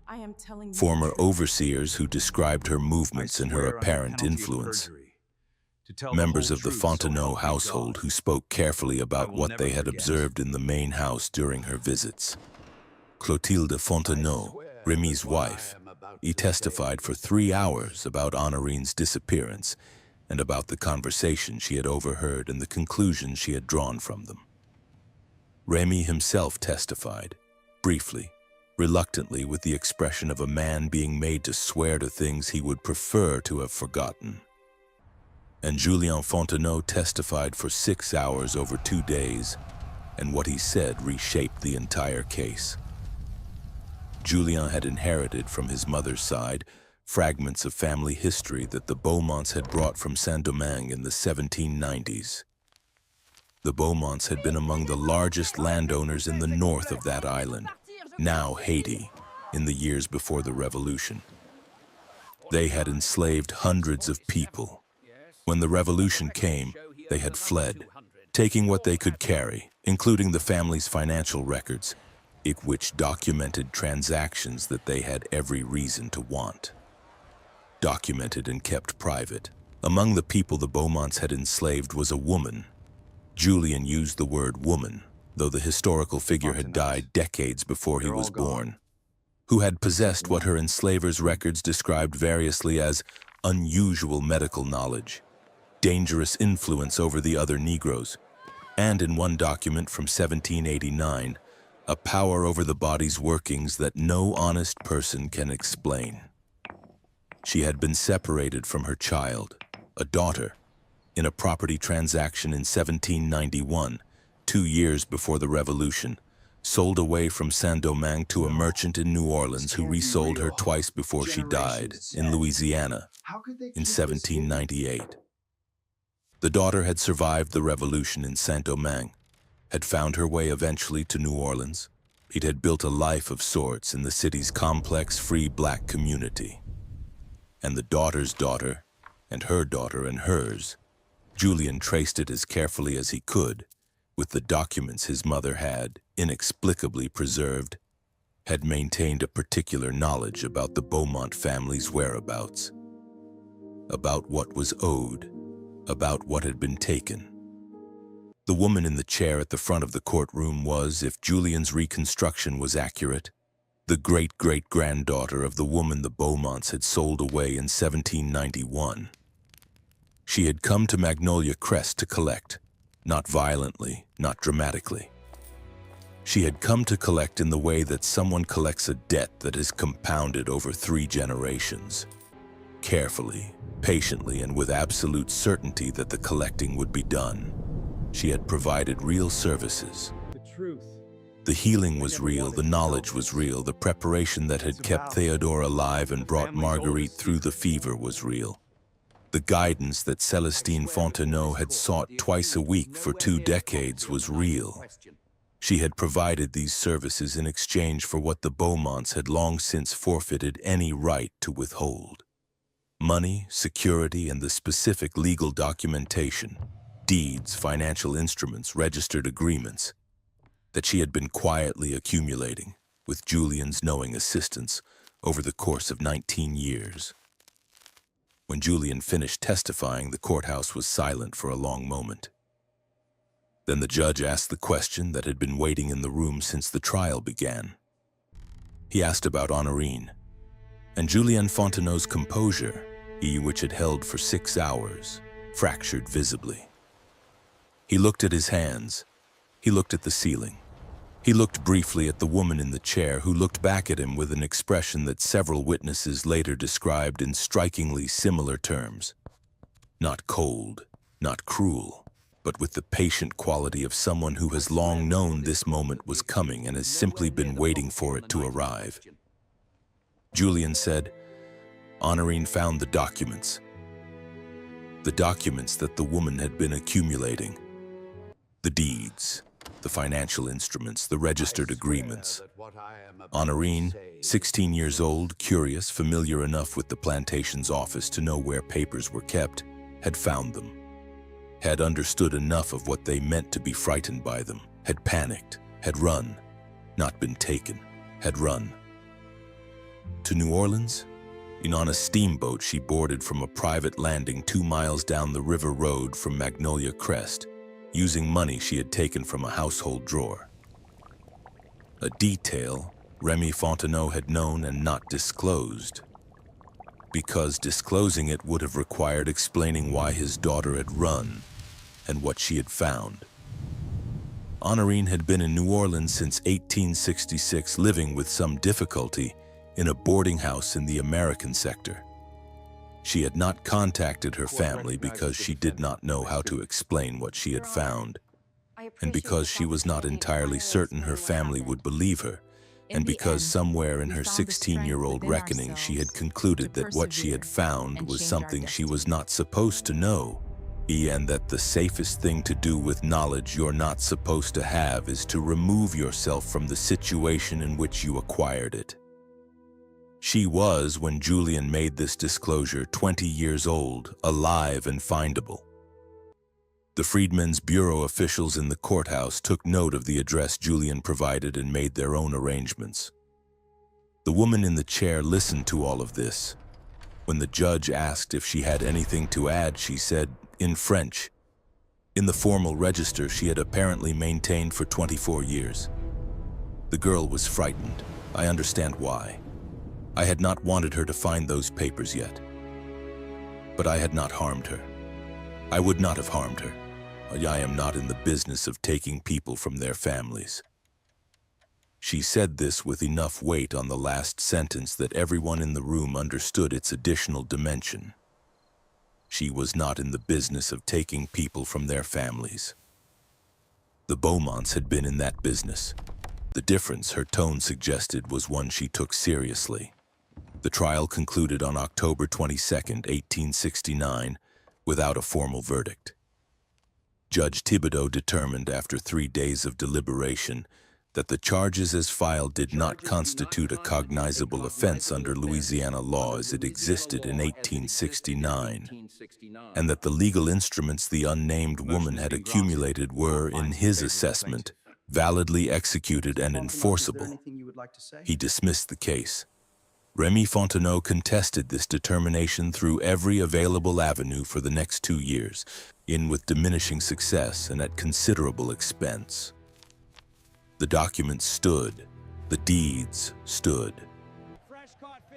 S4: I am telling you
S1: Former
S4: the truth.
S1: overseers who described her movements and her apparent influence. Members of the Fontenot household who spoke carefully about what they had observed in the main house during her visits. Clotilde Fontenot, Rémy's wife, testified for 3 hours about Honorine's disappearance and about the conversation she had overheard and the conclusions she had drawn from them. Rémy himself testified, briefly, reluctantly, with the expression of a man being made to swear to things he would prefer to have forgotten. And Julien Fontenot testified for 6 hours over 2 days, and what he said reshaped the entire case. Julien had inherited from his mother's side fragments of family history that the Beaumonts had brought from Saint-Domingue in the 1790s. The Beaumonts had been among the largest landowners in the north of that island, now Haiti, in the years before the Revolution. They had enslaved hundreds of people. When the Revolution came, they had fled, taking what they could carry, including the family's financial records, which documented transactions that they had every reason to want. Documented and kept private. Among the people the Beaumonts had enslaved was a woman. Julien used the word woman, though the historical figure had died decades before he was born, who had possessed what her enslavers' records described variously as unusual medical knowledge, dangerous influence over the other Negroes, and in one document from 1789, a power over the body's workings that no honest person can explain. She had been separated from her child, a daughter, in a property transaction in 1791, 2 years before the Revolution, sold away from Saint-Domingue to a merchant in New Orleans who resold her twice before she died, in Louisiana, in 1798. The daughter had survived the Revolution in Saint-Domingue, had found her way eventually to New Orleans. It had built a life of sorts in the city's complex, free black community. And the daughter's daughter, and her daughter and hers, Julien traced it as carefully as he could, with the documents his mother had, inexplicably preserved, had maintained a particular knowledge about the Beaumont family's whereabouts, about what was owed, about what had been taken. The woman in the chair at the front of the courtroom was, if Julien's reconstruction was accurate, the great-great-granddaughter of the woman the Beaumonts had sold away in 1791. She had come to Magnolia Crest to collect, not violently, not dramatically. She had come to collect in the way that someone collects a debt that is compounded over 3 generations. Carefully, patiently, and with absolute certainty that the collecting would be done. She had provided real services. The healing was real, the knowledge was real, the preparation that had kept Theodore alive and brought Marguerite through the fever was real. The guidance that Celestine Fontenot had sought twice a week for 2 decades was real. She had provided these services in exchange for what the Beaumonts had long since forfeited any right to withhold. Money, security, and the specific legal documentation, deeds, financial instruments, registered agreements, that she had been quietly accumulating, with Julien's knowing assistance, over the course of 19 years. When Julien finished testifying, the courthouse was silent for a long moment. Then the judge asked the question that had been waiting in the room since the trial began. He asked about Honorine, and Julien Fontenot's composure, which had held for 6 hours, fractured visibly. He looked at his hands. He looked at the ceiling. He looked briefly at the woman in the chair, who looked back at him with an expression that several witnesses later described in strikingly similar terms. Not cold, not cruel, but with the patient quality of someone who has long known this moment was coming and has simply been waiting for it to arrive. Julien said, "Honorine found the documents that the woman had been accumulating. The deeds, the financial instruments, the registered agreements. Honorine, 16 years old, curious, familiar enough with the Plantation's office to know where papers were kept, had found them, had understood enough of what they meant to be frightened by them, had panicked, had run, not been taken, had run. To New Orleans? On a steamboat she boarded from a private landing 2 miles down the river road from Magnolia Crest, using money she had taken from a household drawer. A detail Remy Fontenot had known and not disclosed, because disclosing it would have required explaining why his daughter had run and what she had found. Honorine had been in New Orleans since 1866, living with some difficulty in a boarding house in the American sector. She had not contacted her family because she did not know how to explain what she had found, and because she was not entirely certain her family would believe her, and because somewhere in her 16-year-old reckoning she had concluded that what she had found was something she was not supposed to know, and that the safest thing to do with knowledge you're not supposed to have is to remove yourself from the situation in which you acquired it. She was, when Julian made this disclosure, 20 years old, alive and findable. The Freedmen's Bureau officials in the courthouse took note of the address Julian provided and made their own arrangements. The woman in the chair listened to all of this. When the judge asked if she had anything to add, she said, in French, in the formal register she had apparently maintained for 24 years. The girl was frightened. I understand why. I had not wanted her to find those papers yet. But I had not harmed her. I would not have harmed her. I am not in the business of taking people from their families. She said this with enough weight on the last sentence that everyone in the room understood its additional dimension. She was not in the business of taking people from their families. The Beaumonts had been in that business. The difference her tone suggested was one she took seriously. The trial concluded on October 22, 1869, without a formal verdict. Judge Thibodeau determined after 3 days of deliberation that the charges as filed did not constitute a cognizable offense under Louisiana law as it existed in 1869, and that the legal instruments the unnamed woman had accumulated were, in his assessment, validly executed and enforceable. He dismissed the case. Remy Fontenot contested this determination through every available avenue for the next 2 years, with diminishing success and at considerable expense. The documents stood, the deeds stood.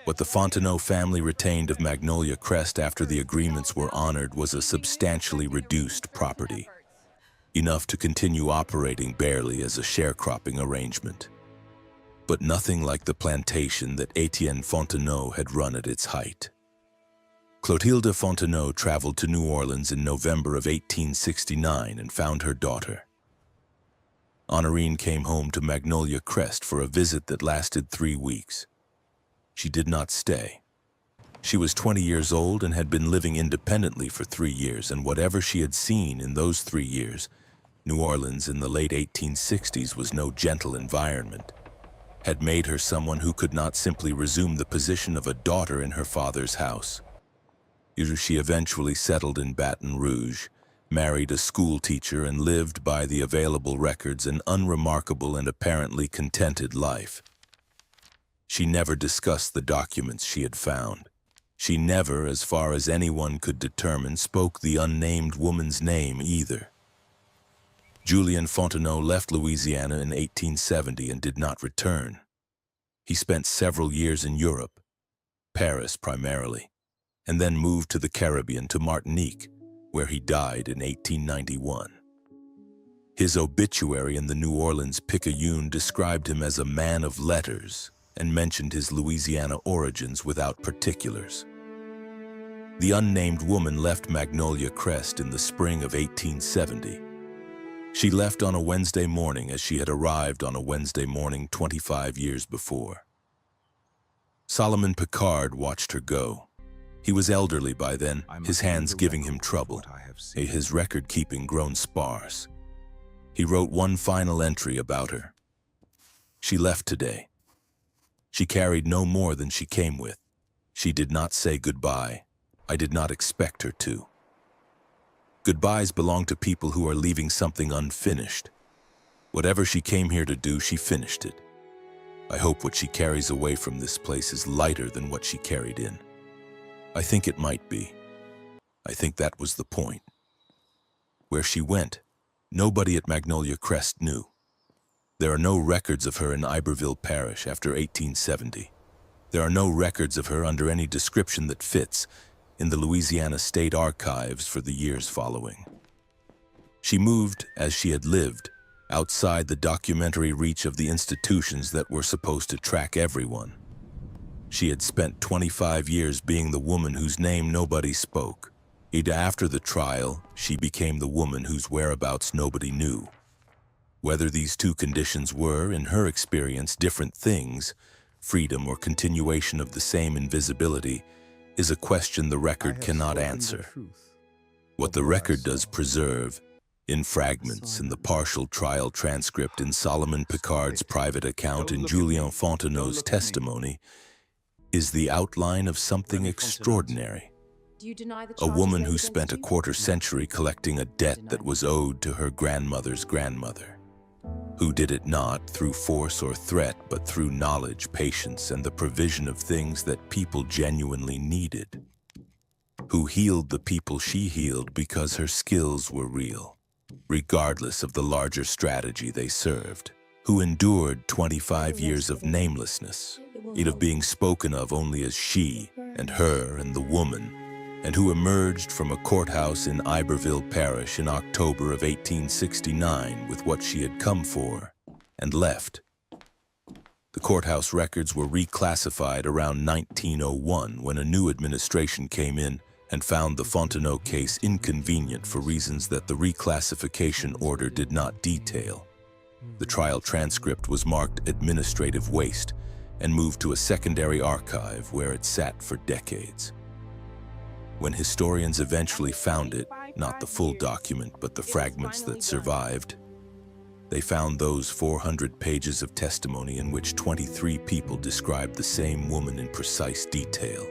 S1: What the Fontenot family retained of Magnolia Crest after the agreements were honored was a substantially reduced property, enough to continue operating barely as a sharecropping arrangement, but nothing like the plantation that Etienne Fontenot had run at its height. Clotilde Fontenot traveled to New Orleans in November of 1869 and found her daughter. Honorine came home to Magnolia Crest for a visit that lasted 3 weeks. She did not stay. She was 20 years old and had been living independently for 3 years, and whatever she had seen in those 3 years, New Orleans in the late 1860s was no gentle environment, had made her someone who could not simply resume the position of a daughter in her father's house. She eventually settled in Baton Rouge, married a school teacher, and lived by the available records an unremarkable and apparently contented life. She never discussed the documents she had found. She never, as far as anyone could determine, spoke the unnamed woman's name either. Julian Fontenot left Louisiana in 1870 and did not return. He spent several years in Europe, Paris primarily, and then moved to the Caribbean, to Martinique, where he died in 1891. His obituary in the New Orleans Picayune described him as a man of letters and mentioned his Louisiana origins without particulars. The unnamed woman left Magnolia Crest in the spring of 1870. She left on a Wednesday morning as she had arrived on a Wednesday morning 25 years before. Solomon Picard watched her go. He was elderly by then, his hands giving him trouble, his record-keeping grown sparse. He wrote one final entry about her. She left today. She carried no more than she came with. She did not say goodbye. I did not expect her to. Goodbyes belong to people who are leaving something unfinished. Whatever she came here to do, she finished it. I hope what she carries away from this place is lighter than what she carried in. I think it might be. I think that was the point. Where she went, nobody at Magnolia Crest knew. There are no records of her in Iberville Parish after 1870. There are no records of her under any description that fits in the Louisiana State Archives for the years following. She moved, as she had lived, outside the documentary reach of the institutions that were supposed to track everyone. She had spent 25 years being the woman whose name nobody spoke. After the trial, she became the woman whose whereabouts nobody knew. Whether these two conditions were, in her experience, different things, freedom or continuation of the same invisibility, is a question the record cannot answer. What the record does preserve, in fragments in the partial trial transcript in Solomon Picard's private account and Julien Fontenot's testimony, is the outline of something extraordinary.
S4: Do you deny the
S1: A
S4: charges
S1: woman
S4: made
S1: who
S4: against
S1: spent a
S4: you?
S1: quarter century collecting a debt that was owed to her grandmother's grandmother, who did it not through force or threat, but through knowledge, patience, and the provision of things that people genuinely needed, who healed the people she healed because her skills were real, regardless of the larger strategy they served, who endured 25 years of namelessness, yet of being spoken of only as she and her and the woman, and who emerged from a courthouse in Iberville Parish in October of 1869 with what she had come for, and left. The courthouse records were reclassified around 1901 when a new administration came in and found the Fontenot case inconvenient for reasons that the reclassification order did not detail. The trial transcript was marked administrative waste and moved to a secondary archive where it sat for decades. When historians eventually found it, not the full document, but the fragments that survived, they found those 400 pages of testimony in which 23 people described the same woman in precise detail,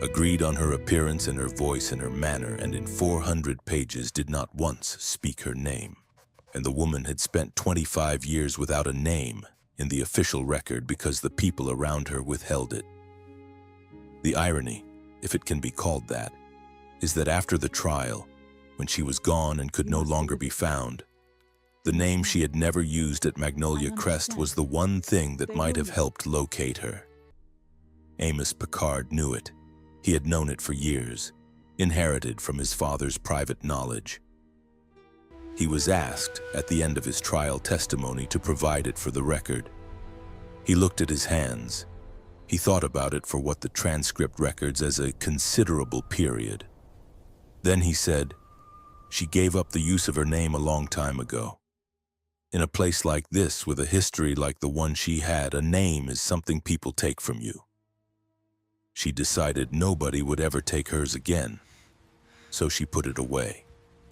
S1: agreed on her appearance and her voice and her manner, and in 400 pages did not once speak her name. And the woman had spent 25 years without a name in the official record because the people around her withheld it. The irony, if it can be called that, is that after the trial, when she was gone and could no longer be found, the name she had never used at Magnolia Crest was the one thing that might have helped locate her. Amos Picard knew it. He had known it for years, inherited from his father's private knowledge. He was asked, at the end of his trial testimony, to provide it for the record. He looked at his hands. He thought about it for what the transcript records as a considerable period. Then he said, "She gave up the use of her name a long time ago. In a place like this, with a history like the one she had, a name is something people take from you. She decided nobody would ever take hers again, so she put it away.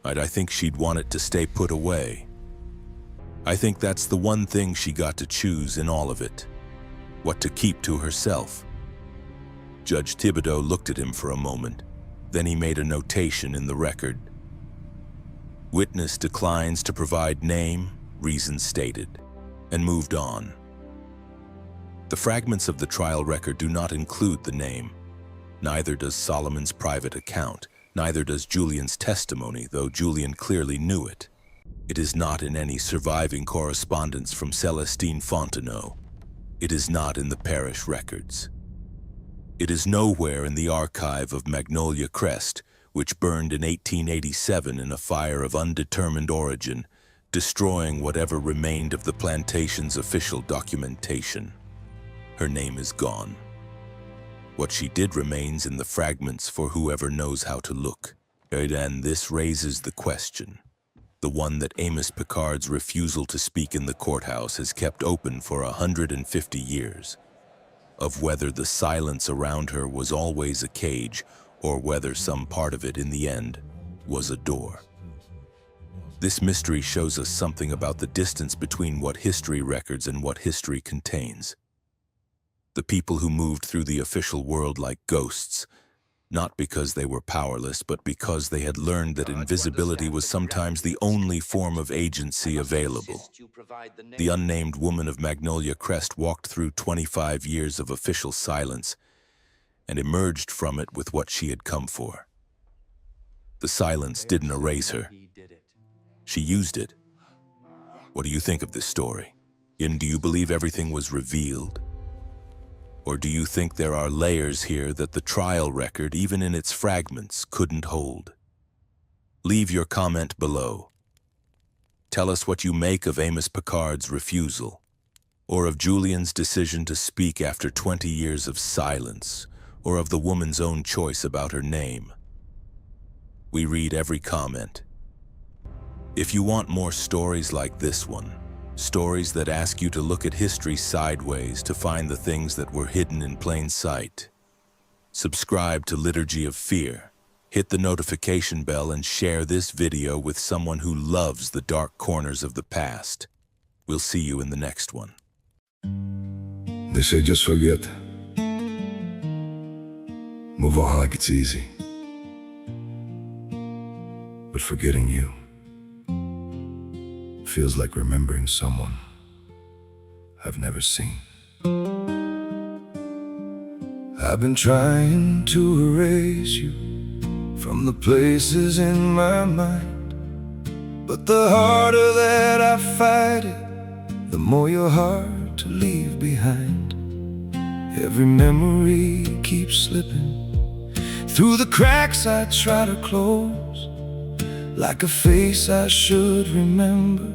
S1: I think she'd want it to stay put away. I think that's the one thing she got to choose in all of it, what to keep to herself." Judge Thibodeau looked at him for a moment. Then he made a notation in the record. "Witness declines to provide name, reason stated," and moved on. The fragments of the trial record do not include the name. Neither does Solomon's private account. Neither does Julian's testimony, though Julian clearly knew it. It is not in any surviving correspondence from Celestine Fontenot. It is not in the parish records. It is nowhere in the archive of Magnolia Crest, which burned in 1887 in a fire of undetermined origin, destroying whatever remained of the plantation's official documentation. Her name is gone. What she did remains in the fragments for whoever knows how to look. And this raises the question, the one that Amos Picard's refusal to speak in the courthouse has kept open for 150 years, of whether the silence around her was always a cage or whether some part of it in the end was a door. This mystery shows us something about the distance between what history records and what history contains. The people who moved through the official world like ghosts not because they were powerless, but because they had learned that invisibility was sometimes the only form of agency available. The unnamed woman of Magnolia Crest walked through 25 years of official silence and emerged from it with what she had come for. The silence didn't erase her. She used it. What do you think of this story? And do you believe everything was revealed? Or do you think there are layers here that the trial record, even in its fragments, couldn't hold? Leave your comment below. Tell us what you make of Amos Picard's refusal, or of Julian's decision to speak after 20 years of silence, or of the woman's own choice about her name. We read every comment. If you want more stories like this one, stories that ask you to look at history sideways to find the things that were hidden in plain sight, subscribe to Liturgy of Fear, hit the notification bell, and share this video with someone who loves the dark corners of the past. We'll see you in the next one.
S2: They say just forget. Move on like it's easy. But forgetting you feels like remembering someone I've never seen. I've been trying to erase you from the places in my mind, but the harder that I fight it, the more you're hard to leave behind. Every memory keeps slipping through the cracks I try to close, like a face I should remember,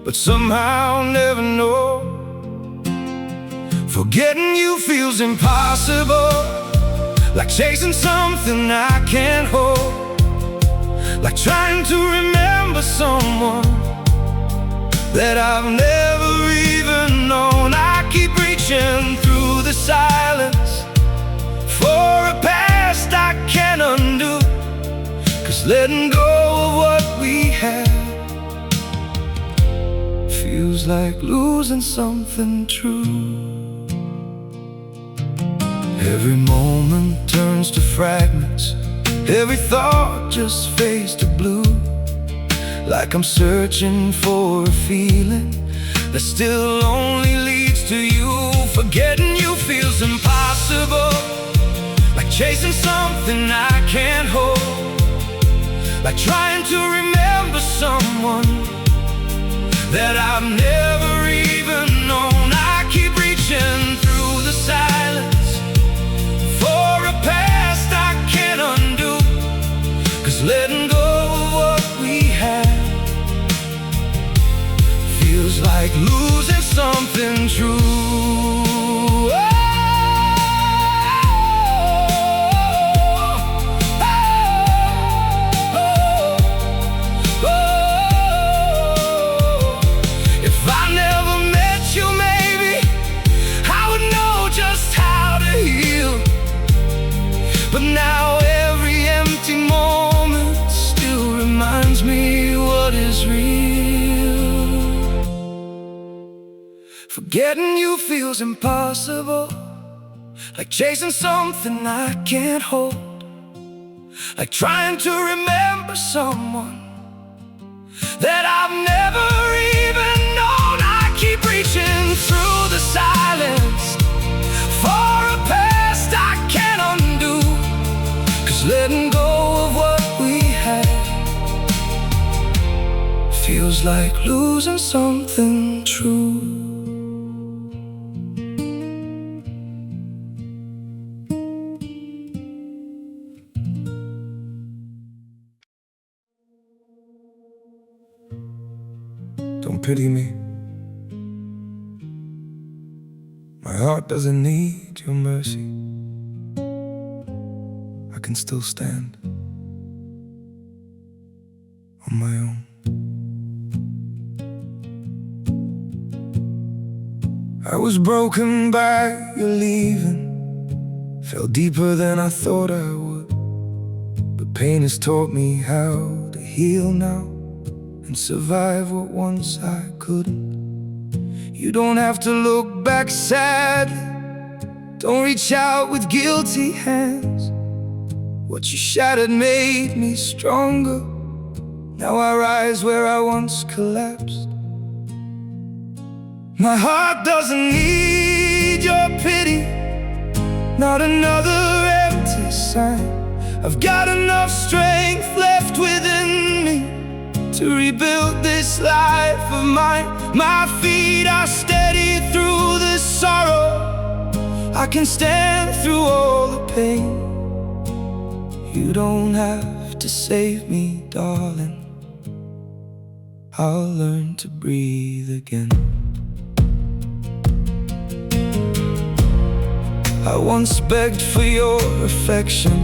S2: but somehow never know. Forgetting you feels impossible, like chasing something I can't hold, like trying to remember someone that I've never even known. I keep reaching through the silence for a past I can't undo, 'cause letting go of what we had feels like losing something true. Every moment turns to fragments, every thought just fades to blue, like I'm searching for a feeling that still only leads to you. Forgetting you feels impossible, like chasing something I can't hold, like trying to remember someone that I've never even known. I keep reaching through the silence for a past I can't undo, 'cause letting go of what we had feels like losing something true. But now every empty moment still reminds me what is real. Forgetting you feels impossible, like chasing something I can't hold, like trying to remember someone that I've never even known. I keep reaching through the silence for a past I can't undo, 'cause letting go of what we had feels like losing something true. Don't pity me. My heart doesn't need your mercy. I can still stand on my own. I was broken by your leaving, fell deeper than I thought I would, but pain has taught me how to heal now and survive what once I couldn't. You don't have to look back sadly, don't reach out with guilty hands. What you shattered made me stronger. Now I rise where I once collapsed. My heart doesn't need your pity, not another empty sign. I've got enough strength left within me to rebuild this life of mine. My feet are steady through the sorrow. I can stand through all the pain. You don't have to save me, darling. I'll learn to breathe again. I once begged for your affection.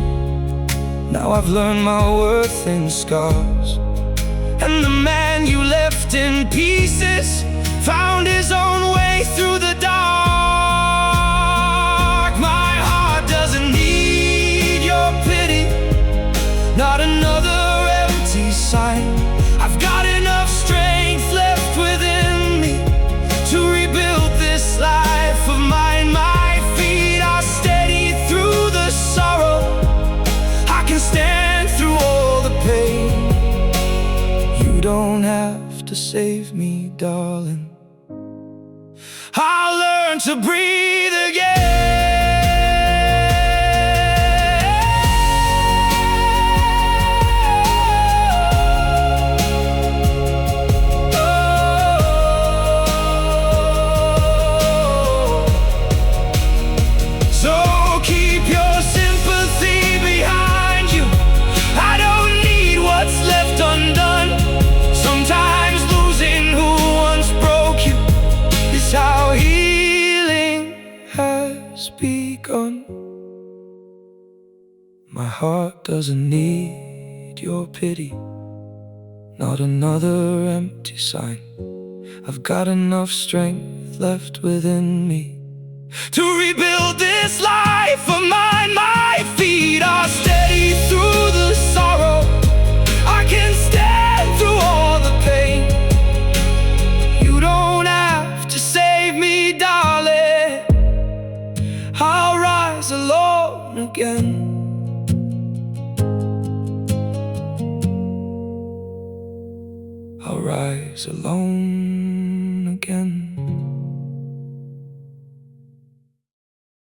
S2: Now I've learned my worth in scars. And the man you left in pieces found his own way through the dark. My heart doesn't need your pity, not another empty sign. I've got enough strength left within me to rebuild this life of mine. My feet are steady through the sorrow. I can stand through all the pain. You don't have to save me, darling. I'll learn to breathe again. Begun. My heart doesn't need your pity, not another empty sign. I've got enough strength left within me to rebuild this life of mine. My feet are steady through the sorrow. I can stand through all the pain. You don't have to save me, darling. I'll rise alone again. I'll rise alone